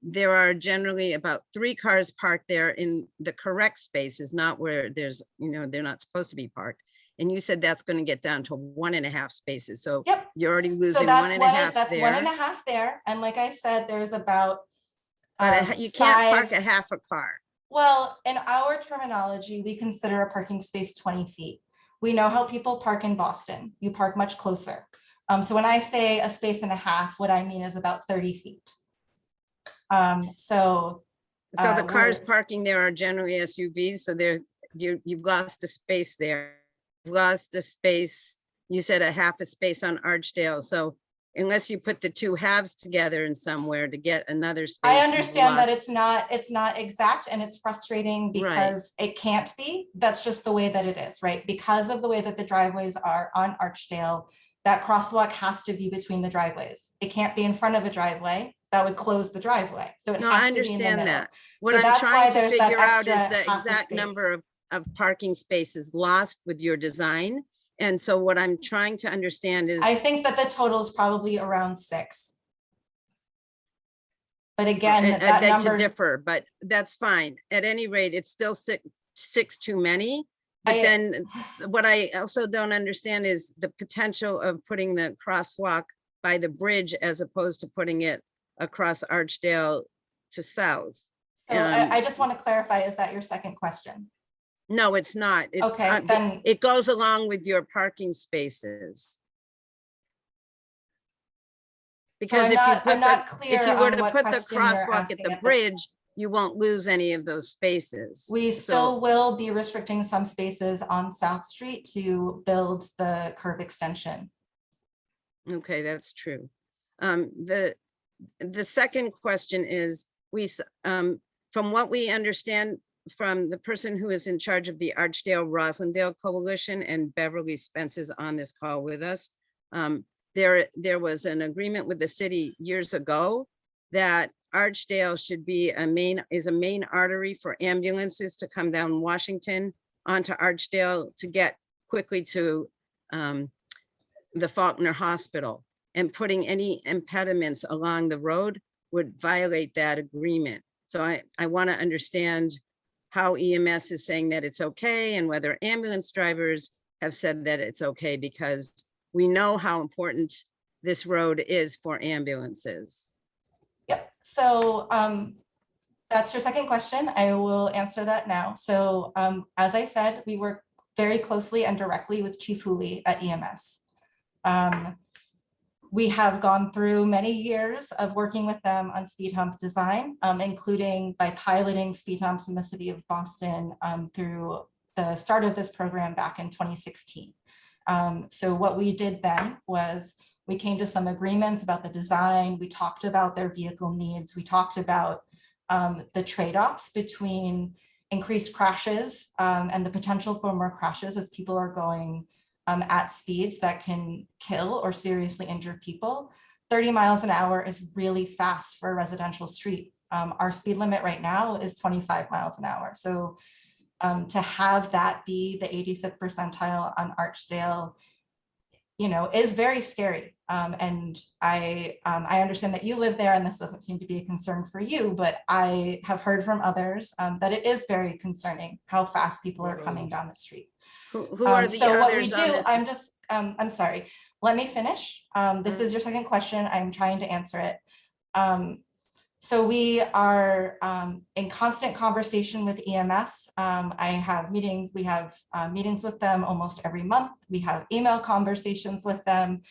S6: there are generally about 3 cars parked there in the correct spaces, not where there's, you know, they're not supposed to be parked. And you said that's going to get down to 1.5 spaces. So
S2: yep.
S6: You're already losing
S2: so that's
S6: 1.5
S2: that's
S6: there.
S2: 1.5 there. And like I said, there's about.
S6: But you can't park a half a car.
S2: Well, in our terminology, we consider a parking space 20 feet. We know how people park in Boston. You park much closer. So when I say a space and a half, what I mean is about 30 feet. So
S6: So the cars
S2: we're-
S6: parking there are generally SUVs, so you've lost a space there. You've lost a space, you said a half a space on Archdale, so unless you put the two halves together in somewhere to get another space.
S2: I
S6: you've
S2: understand that it's
S6: lost-
S2: not exact, and it's frustrating because it can't be. That's just the way that it is, right? Because of the way that the driveways are on Archdale, that crosswalk has to be between the driveways. It can't be in front of a driveway. That would close the driveway. So it
S6: No,
S2: has
S6: I
S2: to be in the
S6: understand
S2: middle.
S6: that. What
S2: So
S6: I'm
S2: that's why
S6: trying to
S2: there's that
S6: figure out is
S2: extra
S6: the
S2: half a
S6: exact
S2: space.
S6: number of parking spaces lost with your design. And so what I'm trying to understand is,
S2: I think that the total is probably around 6. But again,
S6: I
S2: that
S6: beg to
S2: number,
S6: differ, but that's fine. At any rate, it's still six too many. But
S2: I-
S6: then what I also don't understand is the potential of putting the crosswalk by the bridge as opposed to putting it across Archdale to south.
S2: so I just want to clarify, is that your second question?
S6: No, it's not. It's,
S2: Okay, then
S6: it goes along with your parking spaces. Because if you
S2: I'm not clear
S6: if you were
S2: on
S6: to
S2: what
S6: put the
S2: question you're
S6: crosswalk at
S2: asking
S6: the
S2: at this
S6: bridge, you won't lose any of those spaces.
S2: We
S6: So-
S2: still will be restricting some spaces on South Street to build the curb extension.
S6: Okay, that's true. The second question is, from what we understand from the person who is in charge of the Archdale Roslindale Coalition, and Beverly Spence is on this call with us. There was an agreement with the city years ago that Archdale should be a main artery for ambulances to come down Washington onto Archdale to get quickly to the Faulkner Hospital, and putting any impediments along the road would violate that agreement. So I want to understand how EMS is saying that it's okay, and whether ambulance drivers have said that it's okay, because we know how important this road is for ambulances.
S2: Yep, so that's your second question. I will answer that now. So as I said, we work very closely and directly with Chief Hooley at EMS. We have gone through many years of working with them on speed hump design, including by piloting speed humps in the city of Boston through the start of this program back in 2016. So what we did then was we came to some agreements about the design. We talked about their vehicle needs. We talked about the trade-offs between increased crashes and the potential for more crashes as people are going at speeds that can kill or seriously injure people. 30 miles an hour is really fast for a residential street. Our speed limit right now is 25 miles an hour. So to have that be the 85th percentile on Archdale, you know, is very scary. And I understand that you live there and this doesn't seem to be a concern for you, but I have heard from others that it is very concerning how fast people are coming down the street.
S6: Who are the
S2: So what we
S6: others
S2: do,
S6: on this?
S2: I'm sorry, let me finish. This is your second question. I'm trying to answer it. So we are in constant conversation with EMS. I have meetings, we have meetings with them almost every month. We have email conversations with them.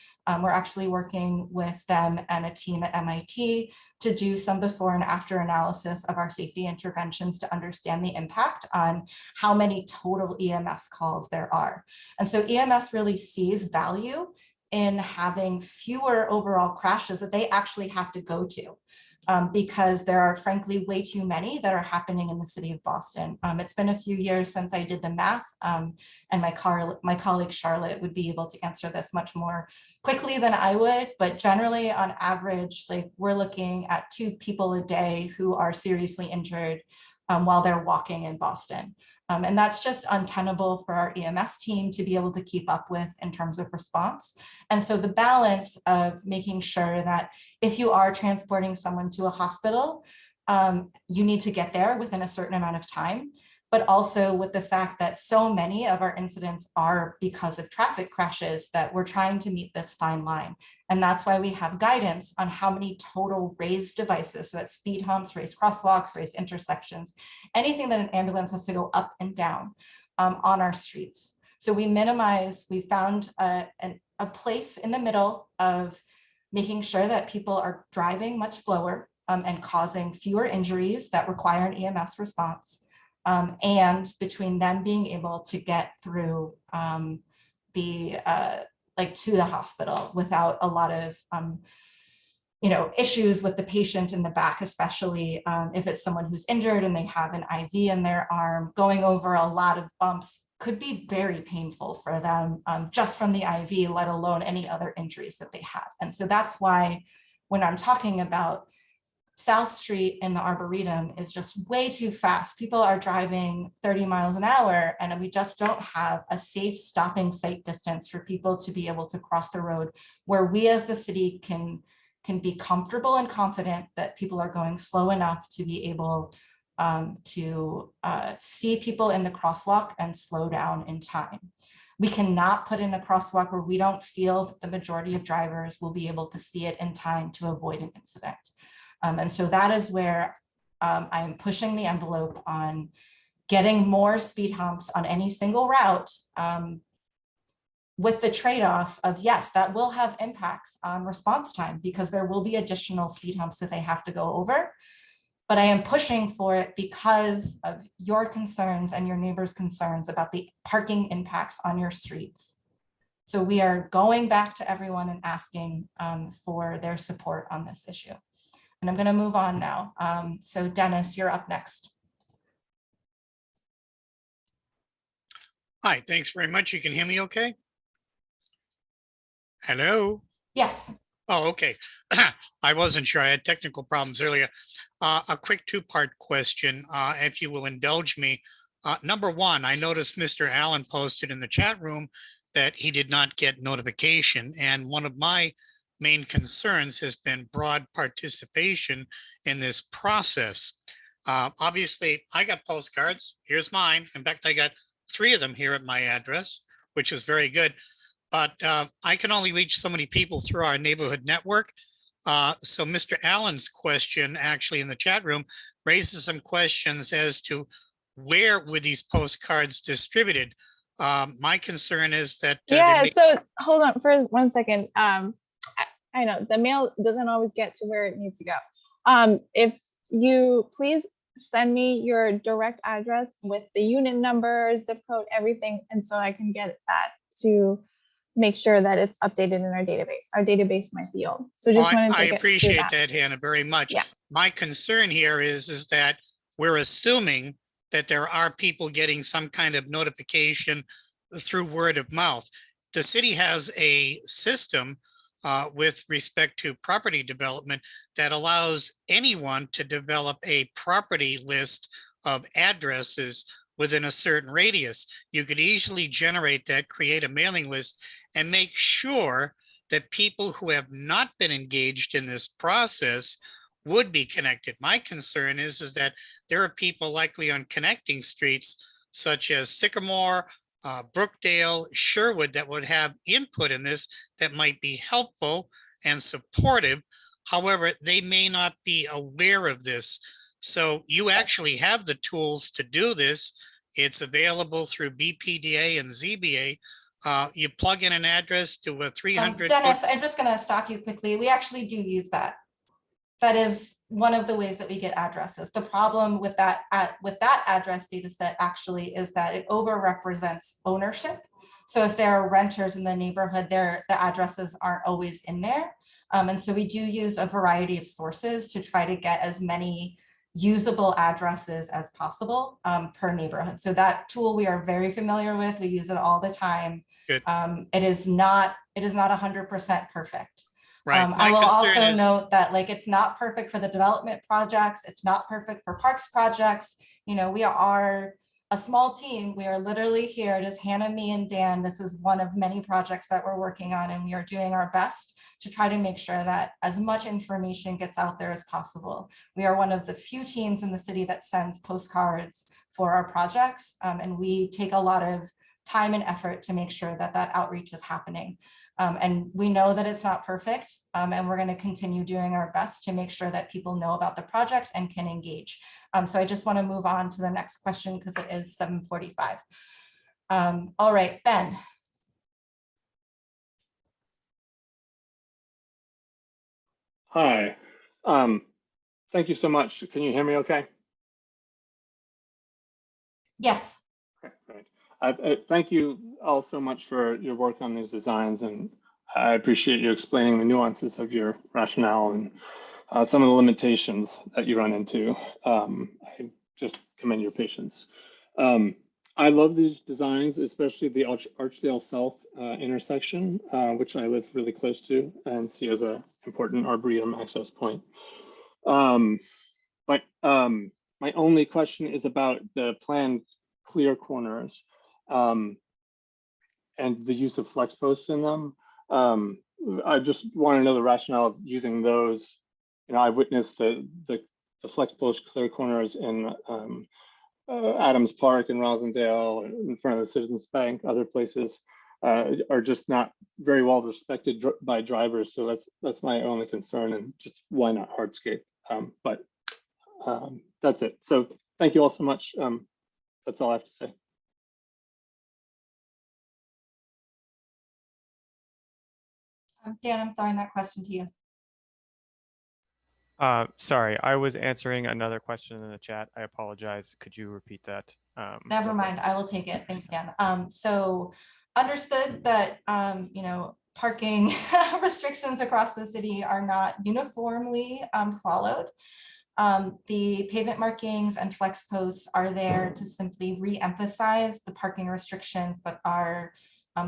S2: We're actually working with them and a team at MIT to do some before and after analysis of our safety interventions to understand the impact on how many total EMS calls there are. And so EMS really sees value in having fewer overall crashes that they actually have to go to. Because there are frankly way too many that are happening in the city of Boston. It's been a few years since I did the math, and my colleague Charlotte would be able to answer this much more quickly than I would, but generally on average, like we're looking at 2 people a day who are seriously injured while they're walking in Boston. And that's just untenable for our EMS team to be able to keep up with in terms of response. And so the balance of making sure that if you are transporting someone to a hospital, you need to get there within a certain amount of time, but also with the fact that so many of our incidents are because of traffic crashes that we're trying to meet this fine line. And that's why we have guidance on how many total raised devices, so that's speed humps, raised crosswalks, raised intersections, anything that an ambulance has to go up and down on our streets. So we found a place in the middle of making sure that people are driving much slower and causing fewer injuries that require an EMS response, and between them being able to get through to the hospital without a lot of issues with the patient in the back, especially if it's someone who's injured and they have an IV in their arm. Going over a lot of bumps could be very painful for them, just from the IV, let alone any other injuries that they have. And so that's why when I'm talking about South Street in the Arboretum is just way too fast. People are driving 30 miles an hour, and we just don't have a safe stopping sight distance for people to be able to cross the road, where we as the city can be comfortable and confident that people are going slow enough to be able to see people in the crosswalk and slow down in time. We cannot put in a crosswalk where we don't feel that the majority of drivers will be able to see it in time to avoid an incident. And so that is where I'm pushing the envelope on getting more speed humps on any single route, with the trade-off of, yes, that will have impacts on response time because there will be additional speed humps that they have to go over. But I am pushing for it because of your concerns and your neighbors' concerns about the parking impacts on your streets. So we are going back to everyone and asking for their support on this issue. And I'm going to move on now. So Dennis, you're up next.
S7: Hi, thanks very much. You can hear me okay? Hello?
S2: Yes.
S7: Oh, okay. I wasn't sure. I had technical problems earlier. A quick two-part question, if you will indulge me. Number one, I noticed Mr. Allen posted in the chat room that he did not get notification. And one of my main concerns has been broad participation in this process. Obviously, I got postcards. Here's mine. In fact, I got 3 of them here at my address, which is very good. But I can only reach so many people through our neighborhood network. So Mr. Allen's question actually in the chat room raises some questions as to where were these postcards distributed. My concern is that
S1: so hold on for 1 second. I know the mail doesn't always get to where it needs to go. If you please send me your direct address with the unit number, zip code, everything, and so I can get that to make sure that it's updated in our database. Our database might be old. So just wanted to
S7: I
S1: get
S7: appreciate
S1: that.
S7: that, Hannah, very much.
S1: Yeah.
S7: My concern here is that we're assuming that there are people getting some kind of notification through word of mouth. The city has a system with respect to property development that allows anyone to develop a property list of addresses within a certain radius. You could easily generate that, create a mailing list, and make sure that people who have not been engaged in this process would be connected. My concern is that there are people likely on connecting streets such as Sycamore, Brookdale, Sherwood that would have input in this that might be helpful and supportive. However, they may not be aware of this. So you actually have the tools to do this. It's available through BPDA and ZBA. You plug in an address to a 300.
S2: Dennis, I'm just going to stop you quickly. We actually do use that. That is one of the ways that we get addresses. The problem with that address data set actually is that it overrepresents ownership. So if there are renters in the neighborhood, the addresses aren't always in there. And so we do use a variety of sources to try to get as many usable addresses as possible per neighborhood. So that tool we are very familiar with. We use it all the time.
S7: Good.
S2: It is not 100% perfect.
S7: Right.
S2: I will also note that it's not perfect for the development projects. It's not perfect for parks projects. We are a small team. We are literally here, just Hannah, me, and Dan. This is one of many projects that we're working on, and we are doing our best to try to make sure that as much information gets out there as possible. We are one of the few teams in the city that sends postcards for our projects, and we take a lot of time and effort to make sure that that outreach is happening. And we know that it's not perfect, and we're going to continue doing our best to make sure that people know about the project and can engage. So I just want to move on to the next question because it is 7:45. All right, Ben.
S8: Hi. Thank you so much. Can you hear me okay?
S2: Yes.
S8: Okay, great. Thank you all so much for your work on these designs, and I appreciate you explaining the nuances of your rationale and some of the limitations that you run into. I just commend your patience. I love these designs, especially the Archdale South intersection, which I live really close to and see as an important Arboretum access point. But my only question is about the planned clear corners and the use of flex posts in them. I just want to know the rationale of using those. You know, I witnessed the flex post clear corners in Adams Park in Rosendale, in front of the Citizens Bank, other places are just not very well respected by drivers. So that's my only concern, and just why not hardscape? But that's it. So thank you all so much. That's all I have to say.
S2: Dan, I'm throwing that question to you.
S5: Sorry, I was answering another question in the chat. I apologize. Could you repeat that?
S2: Never mind, I will take it. Thanks, Dan. So understood that, you know, parking restrictions across the city are not uniformly followed. The pavement markings and flex posts are there to simply re-emphasize the parking restrictions that are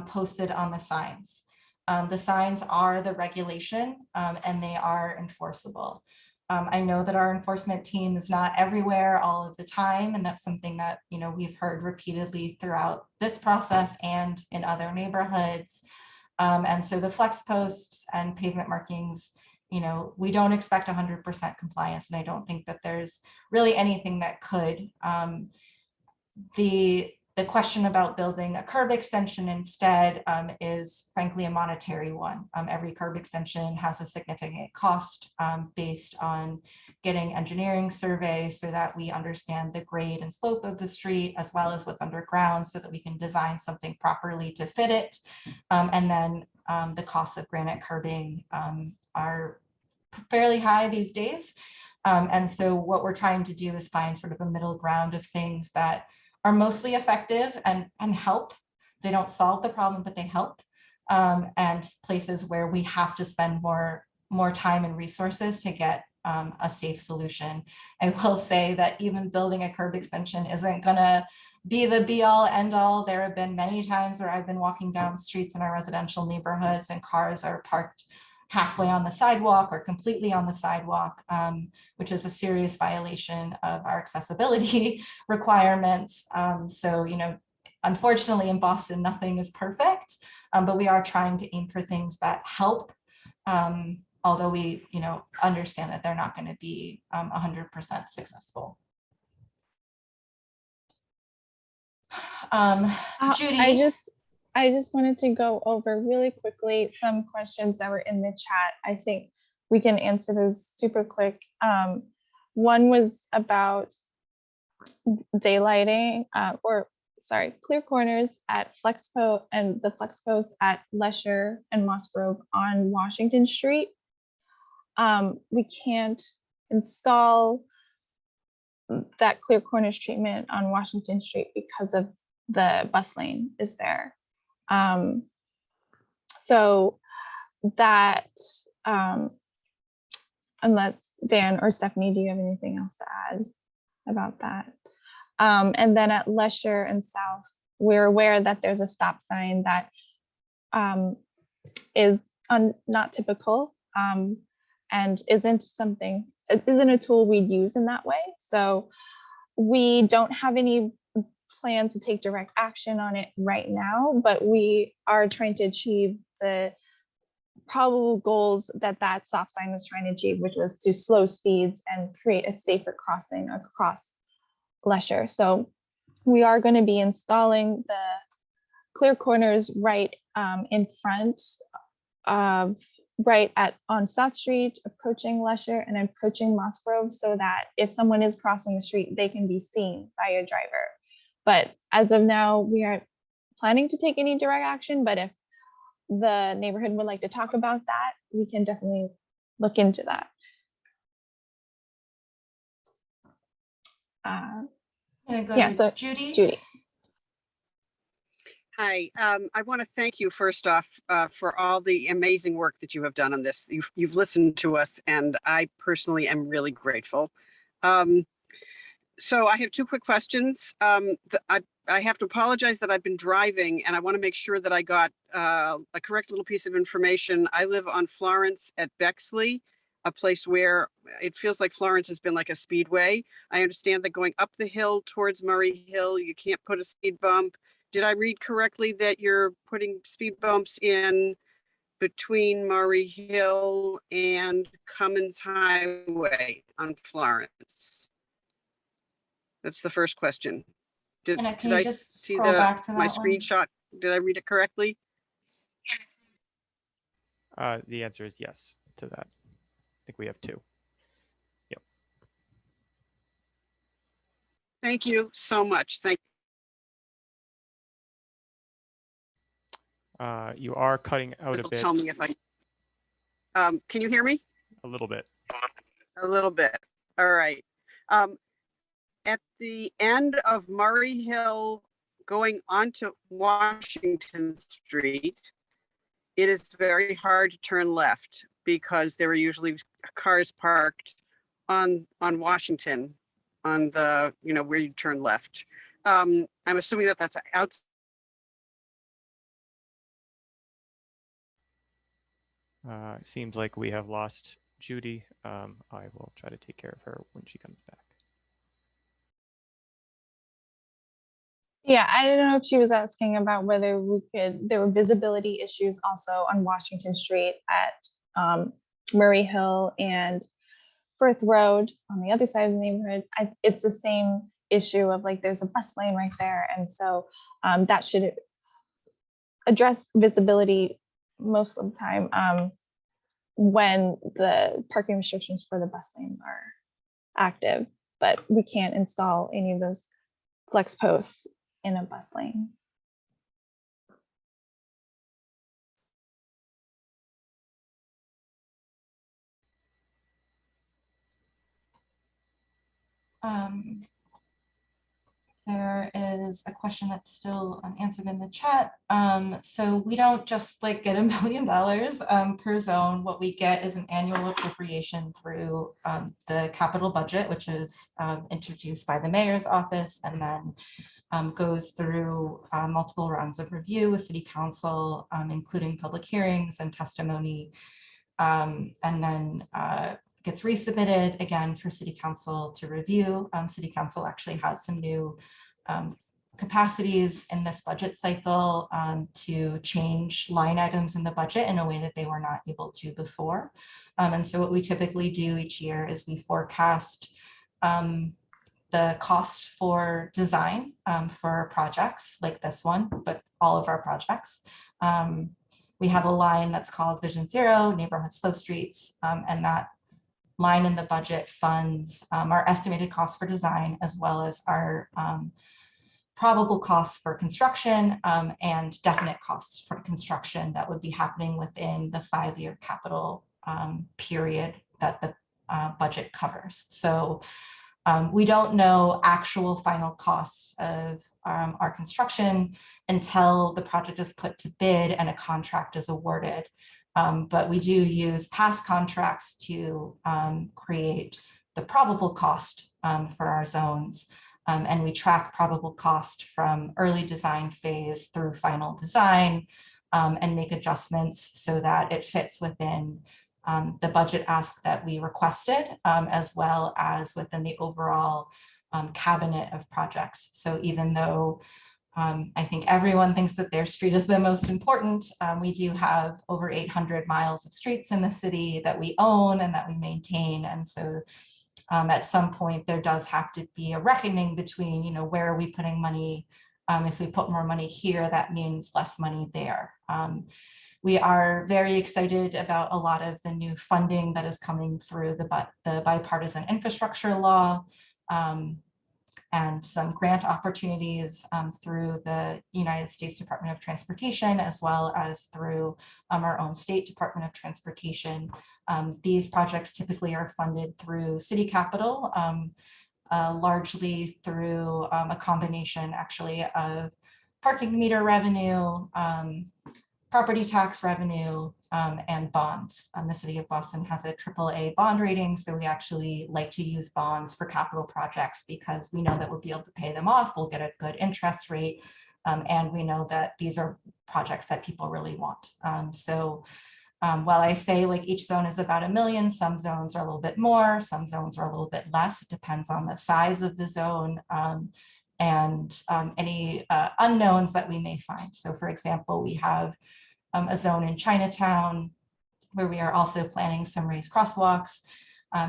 S2: posted on the signs. The signs are the regulation and they are enforceable. I know that our enforcement team is not everywhere all of the time, and that's something that, you know, we've heard repeatedly throughout this process and in other neighborhoods. And so the flex posts and pavement markings, you know, we don't expect 100% compliance, and I don't think that there's really anything that could. The question about building a curb extension instead is frankly a monetary one. Every curb extension has a significant cost based on getting engineering surveys so that we understand the grade and slope of the street as well as what's underground, so that we can design something properly to fit it. And then the costs of granite curbing are fairly high these days. And so what we're trying to do is find sort of a middle ground of things that are mostly effective and help. They don't solve the problem, but they help. And places where we have to spend more time and resources to get a safe solution. I will say that even building a curb extension isn't gonna be the be all end all. There have been many times where I've been walking down streets in our residential neighborhoods and cars are parked halfway on the sidewalk or completely on the sidewalk, which is a serious violation of our accessibility requirements. So, you know, unfortunately in Boston, nothing is perfect, but we are trying to aim for things that help, although we, you know, understand that they're not going to be 100% successful. Judy.
S1: I just wanted to go over really quickly some questions that were in the chat. I think we can answer those super quick. One was about daylighting, clear corners at Flexpo and the flex posts at Lesher and Moss Grove on Washington Street. We can't install that clear corners treatment on Washington Street because of the bus lane is there. So that, unless Dan or Stephanie, do you have anything else to add about that? And then at Lesher and South, we're aware that there's a stop sign that is not typical and isn't a tool we'd use in that way. So we don't have any plans to take direct action on it right now, but we are trying to achieve the probable goals that stop sign was trying to achieve, which was to slow speeds and create a safer crossing across Lesher. So we are going to be installing the clear corners right in front of on South Street, approaching Lesher and approaching Moss Grove, so that if someone is crossing the street, they can be seen by a driver. But as of now, we aren't planning to take any direct action, but if the neighborhood would like to talk about that, we can definitely look into that.
S2: Gonna go
S1: Yeah,
S2: to
S1: so
S2: Judy.
S1: Judy.
S9: Hi, I want to thank you first off for all the amazing work that you have done on this. You've listened to us, and I personally am really grateful. So I have two quick questions. I have to apologize that I've been driving, and I want to make sure that I got a correct little piece of information. I live on Florence at Bexley, a place where it feels like Florence has been like a speedway. I understand that going up the hill towards Murray Hill, you can't put a speed bump. Did I read correctly that you're putting speed bumps in between Murray Hill and Cummins Highway on Florence? That's the first question. Did
S2: Can you
S9: I
S2: just
S9: see
S2: scroll back to
S9: my
S2: that one?
S9: screenshot? Did I read it correctly?
S5: The answer is yes to that. I think we have two. Yep.
S9: Thank you so much. Thank
S5: You are cutting out
S9: you.
S5: a bit,
S9: Tell me if I, can you hear me?
S5: a little bit.
S9: A little bit. All right. At the end of Murray Hill going onto Washington Street, it is very hard to turn left because there are usually cars parked on Washington, on the, where you turn left. I'm assuming that that's outside.
S5: It seems like we have lost Judy. I will try to take care of her when she comes back.
S1: Yeah, I don't know if she was asking about whether there were visibility issues also on Washington Street at Murray Hill and Firth Road on the other side of the neighborhood. It's the same issue of like there's a bus lane right there. And so that should address visibility most of the time when the parking restrictions for the bus lane are active, but we can't install any of those flex posts in a bus lane.
S2: There is a question that's still unanswered in the chat. So we don't just like get $1 million per zone. What we get is an annual appropriation through the capital budget, which is introduced by the mayor's office and then goes through multiple rounds of review with city council, including public hearings and testimony, and then gets resubmitted again for city council to review. City council actually has some new capacities in this budget cycle to change line items in the budget in a way that they were not able to before. And so what we typically do each year is we forecast the cost for design for projects like this one, but all of our projects. We have a line that's called Vision Zero, Neighborhood Slow Streets, and that line in the budget funds our estimated costs for design, as well as our probable costs for construction and definite costs for construction that would be happening within the 5-year capital period that the budget covers. So we don't know actual final costs of our construction until the project is put to bid and a contract is awarded. But we do use past contracts to create the probable cost for our zones. And we track probable cost from early design phase through final design and make adjustments so that it fits within the budget ask that we requested, as well as within the overall cabinet of projects. So even though I think everyone thinks that their street is the most important, we do have over 800 miles of streets in the city that we own and that we maintain. And so at some point there does have to be a reckoning between, where are we putting money? If we put more money here, that means less money there. We are very excited about a lot of the new funding that is coming through the bipartisan infrastructure law and some grant opportunities through the United States Department of Transportation, as well as through our own state Department of Transportation. These projects typically are funded through city capital largely through a combination actually of parking meter revenue, property tax revenue, and bonds. The city of Boston has a AAA bond rating, so we actually like to use bonds for capital projects because we know that we'll be able to pay them off, we'll get a good interest rate, and we know that these are projects that people really want. While I say like each zone is about $1 million, some zones are a little bit more, some zones are a little bit less. It depends on the size of the zone and any unknowns that we may find. So for example, we have a zone in Chinatown where we are also planning some raised crosswalks.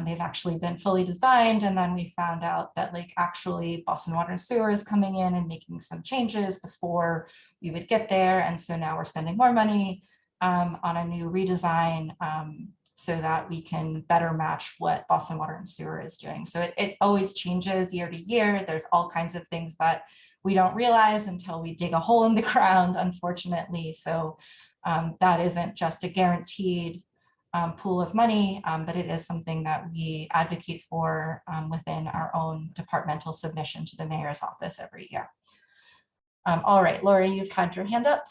S2: They've actually been fully designed, and then we found out that like actually Boston Water and Sewer is coming in and making some changes before we would get there. And so now we're spending more money on a new redesign so that we can better match what Boston Water and Sewer is doing. So it always changes year to year. There's all kinds of things that we don't realize until we dig a hole in the ground, unfortunately. So that isn't just a guaranteed pool of money, but it is something that we advocate for within our own departmental submission to the mayor's office every year. All right, Lori, you've had your hand up.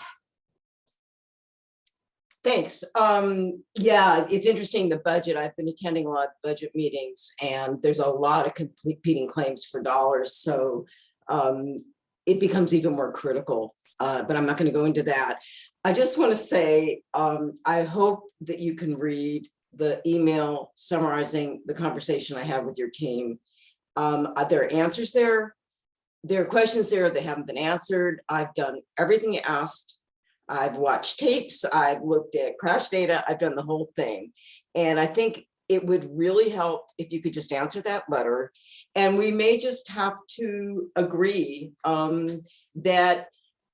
S10: Thanks. Yeah, it's interesting, the budget. I've been attending a lot of budget meetings, and there's a lot of competing claims for dollars. So it becomes even more critical, but I'm not going to go into that. I just want to say, I hope that you can read the email summarizing the conversation I had with your team. There are answers there. There are questions there that haven't been answered. I've done everything you asked. I've watched tapes, I've looked at crash data, I've done the whole thing. And I think it would really help if you could just answer that letter. And we may just have to agree that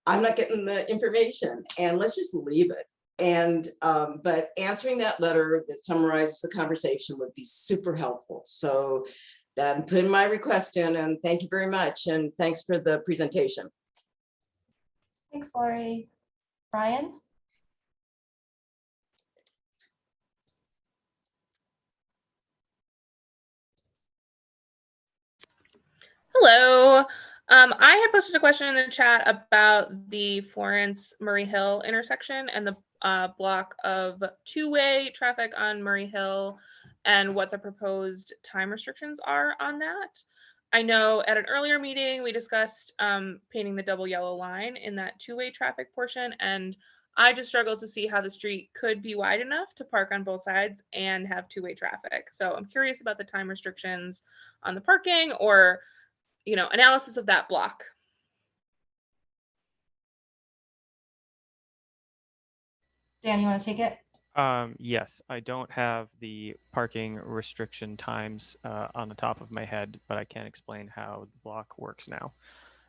S10: I'm not getting the information, and let's just leave it. And but answering that letter that summarizes the conversation would be super helpful. So I'm putting my request in, and thank you very much. And thanks for the presentation.
S2: Thanks, Lori. Brian?
S11: Hello. I had posted a question in the chat about the Florence Murray Hill intersection and the block of two-way traffic on Murray Hill and what the proposed time restrictions are on that. I know at an earlier meeting, we discussed painting the double yellow line in that two-way traffic portion, and I just struggled to see how the street could be wide enough to park on both sides and have two-way traffic. So I'm curious about the time restrictions on the parking, or, you know, analysis of that block.
S2: Dan, you want to take it?
S5: Yes, I don't have the parking restriction times on the top of my head, but I can explain how the block works now.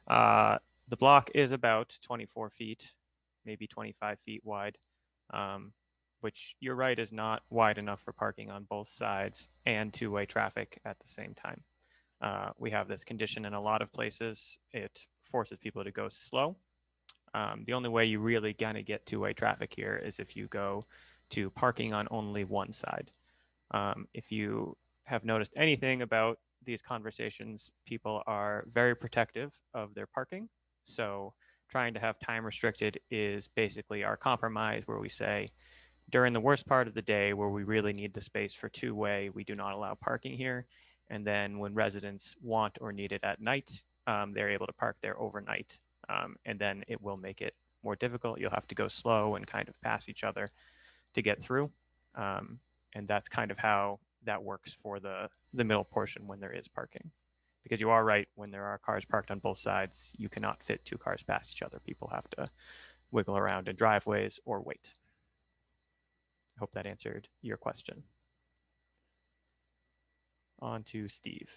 S5: The block is about 24 feet, maybe 25 feet wide, which you're right is not wide enough for parking on both sides and two-way traffic at the same time. We have this condition in a lot of places. It forces people to go slow. The only way you really gonna get two-way traffic here is if you go to parking on only one side. If you have noticed anything about these conversations, people are very protective of their parking. So trying to have time restricted is basically our compromise, where we say during the worst part of the day where we really need the space for two-way, we do not allow parking here. And then when residents want or need it at night, they're able to park there overnight. And then it will make it more difficult. You'll have to go slow and kind of pass each other to get through. And that's kind of how that works for the middle portion when there is parking. Because you are right, when there are cars parked on both sides, you cannot fit two cars past each other. People have to wiggle around in driveways or wait. I hope that answered your question. On to Steve.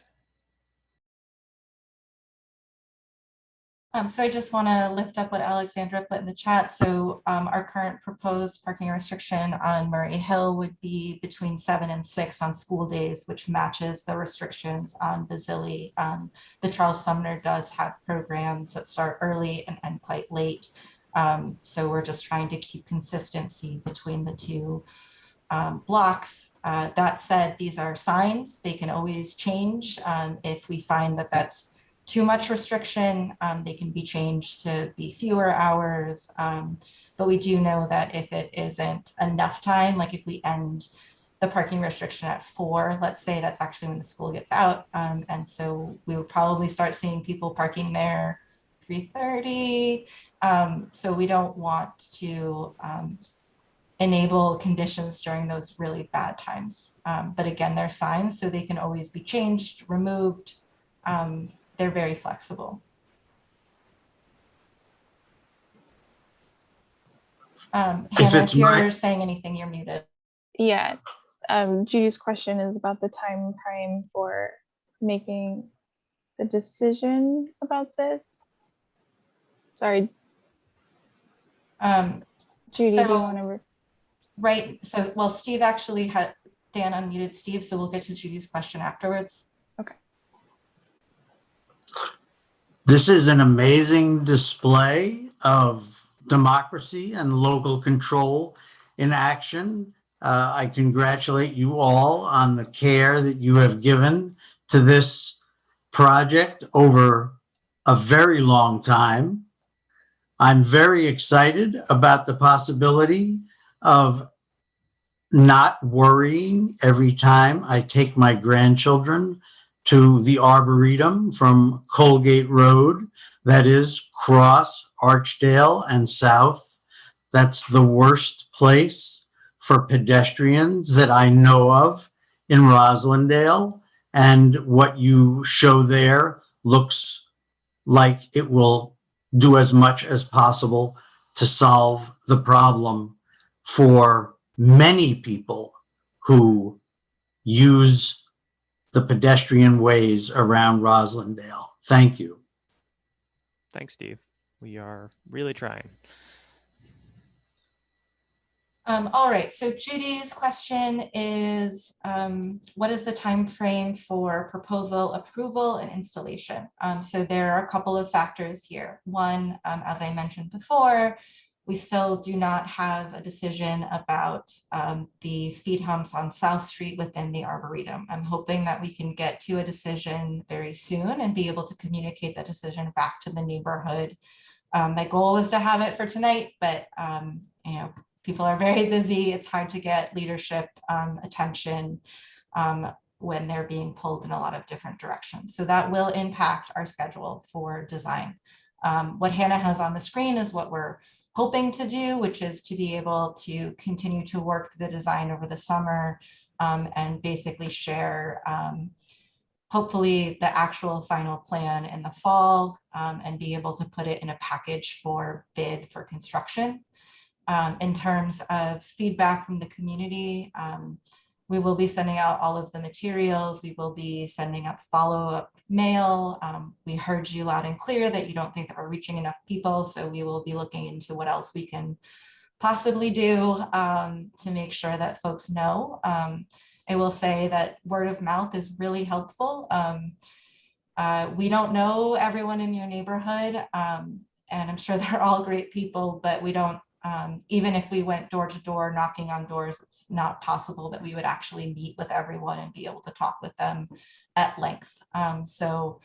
S2: So I just want to lift up what Alexandra put in the chat. So our current proposed parking restriction on Murray Hill would be between 7 and 6 on school days, which matches the restrictions on Vicinity. The Charles Sumner does have programs that start early and end quite late. So we're just trying to keep consistency between the two blocks. That said, these are signs. They can always change. If we find that that's too much restriction, they can be changed to be fewer hours. But we do know that if it isn't enough time, like if we end the parking restriction at 4, let's say, that's actually when the school gets out. And so we would probably start seeing people parking there 3:30. So we don't want to enable conditions during those really bad times. But again, they're signs, so they can always be changed, removed. They're very flexible. Hannah, if you're saying anything, you're muted.
S1: Yeah, Judy's question is about the time frame for making the decision about this. Sorry. Judy, do you want to?
S2: Right, so, well, Steve actually had, Dan unmuted Steve, so we'll get to Judy's question afterwards.
S1: Okay.
S12: This is an amazing display of democracy and local control in action. I congratulate you all on the care that you have given to this project over a very long time. I'm very excited about the possibility of not worrying every time I take my grandchildren to the Arboretum from Colgate Road, that is cross Archdale and south. That's the worst place for pedestrians that I know of in Roslindale. And what you show there looks like it will do as much as possible to solve the problem for many people who use the pedestrian ways around Roslindale. Thank you.
S5: Thanks, Steve. We are really trying.
S2: All right, so Judy's question is, what is the time frame for proposal approval and installation? So there are a couple of factors here. One, as I mentioned before, we still do not have a decision about the speed humps on South Street within the Arboretum. I'm hoping that we can get to a decision very soon and be able to communicate that decision back to the neighborhood. My goal was to have it for tonight, but you know, people are very busy. It's hard to get leadership attention when they're being pulled in a lot of different directions. So that will impact our schedule for design. What Hannah has on the screen is what we're hoping to do, which is to be able to continue to work the design over the summer and basically share hopefully the actual final plan in the fall and be able to put it in a package for bid for construction. In terms of feedback from the community, we will be sending out all of the materials. We will be sending up follow-up mail. We heard you loud and clear that you don't think that we're reaching enough people, so we will be looking into what else we can possibly do to make sure that folks know. I will say that word of mouth is really helpful. We don't know everyone in your neighborhood, and I'm sure they're all great people, but we don't, even if we went door to door knocking on doors, it's not possible that we would actually meet with everyone and be able to talk with them at length. So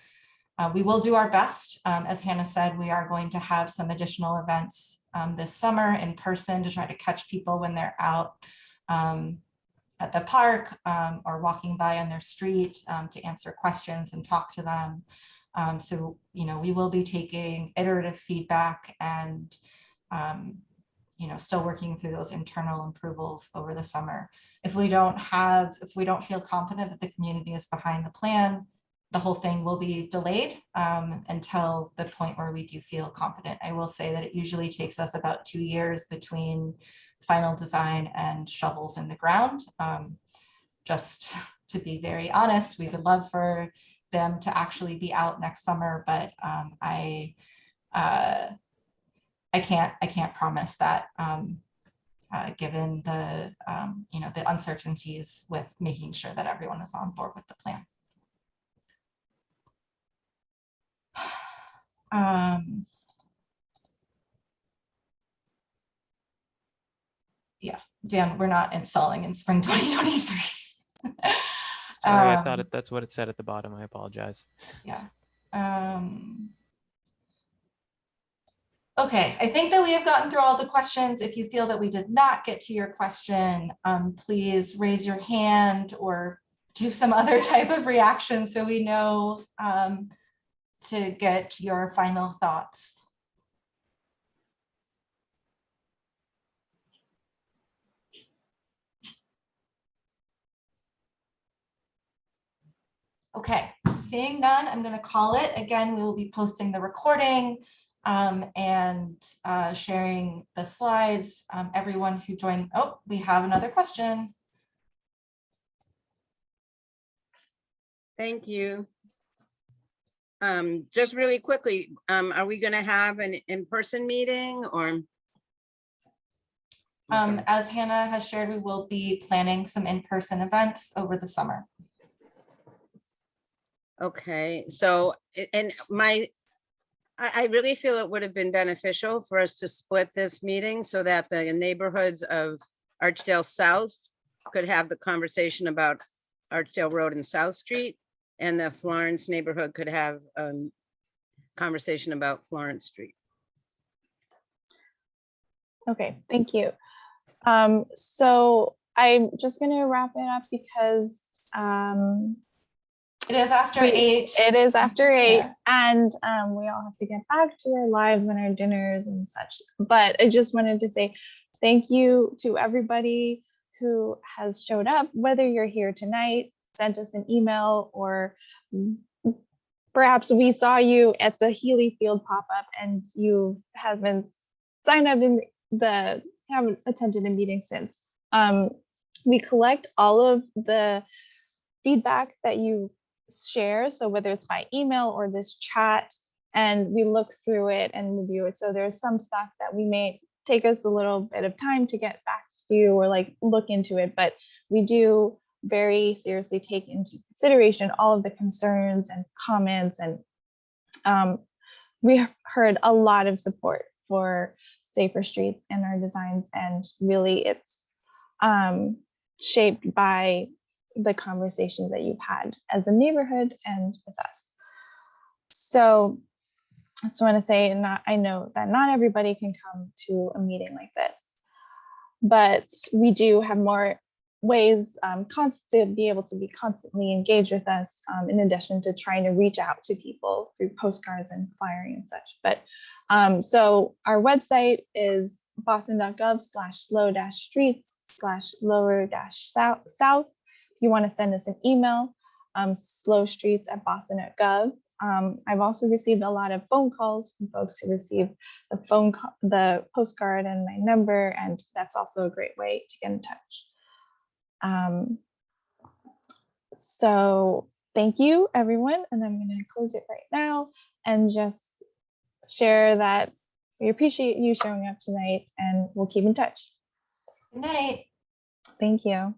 S2: we will do our best. As Hannah said, we are going to have some additional events this summer in person to try to catch people when they're out at the park or walking by on their street to answer questions and talk to them. So, you know, we will be taking iterative feedback and you know, still working through those internal approvals over the summer. If we don't feel confident that the community is behind the plan, the whole thing will be delayed until the point where we do feel confident. I will say that it usually takes us about 2 years between final design and shovels in the ground. Just to be very honest, we would love for them to actually be out next summer, but I can't promise that given the you know, the uncertainties with making sure that everyone is on board with the plan. Yeah, Dan, we're not installing in spring 2023.
S5: Sorry, I thought that's what it said at the bottom. I apologize.
S2: Yeah. Okay, I think that we have gotten through all the questions. If you feel that we did not get to your question, please raise your hand or do some other type of reaction so we know to get your final thoughts. Okay, seeing none, I'm going to call it. Again, we will be posting the recording and sharing the slides. Everyone who joined, oh, we have another question.
S6: Thank you. Just really quickly, are we going to have an in-person meeting or?
S2: As Hannah has shared, we will be planning some in-person events over the summer.
S6: Okay, so, and I really feel it would have been beneficial for us to split this meeting so that the neighborhoods of Archdale South could have the conversation about Archdale Road and South Street, and the Florence neighborhood could have a conversation about Florence Street.
S1: Okay, thank you. So I'm just gonna wrap it up because
S2: it is after 8.
S1: It is after 8,
S2: yeah.
S1: And we all have to get back to our lives and our dinners and such. But I just wanted to say thank you to everybody who has showed up, whether you're here tonight, sent us an email, or perhaps we saw you at the Healy Field pop-up and you haven't signed up in haven't attended a meeting since. We collect all of the feedback that you share, so whether it's by email or this chat, and we look through it and review it. So there's some stuff that we may take us a little bit of time to get back to you or like look into it, but we do very seriously take into consideration all of the concerns and comments, and we have heard a lot of support for safer streets and our designs, and really it's shaped by the conversations that you've had as a neighborhood and with us. So I just want to say, I know that not everybody can come to a meeting like this, but we do have more ways to be able to be constantly engaged with us, in addition to trying to reach out to people through postcards and flyering and such. But so our website is boston.gov/slow-streets/lower-south. If you want to send us an email, slowstreets@boston.gov. I've also received a lot of phone calls from folks who receive the postcard and my number, and that's also a great way to get in touch. So thank you, everyone, and I'm going to close it right now and just share that we appreciate you showing up tonight, and we'll keep in touch.
S2: Good night.
S1: Thank you.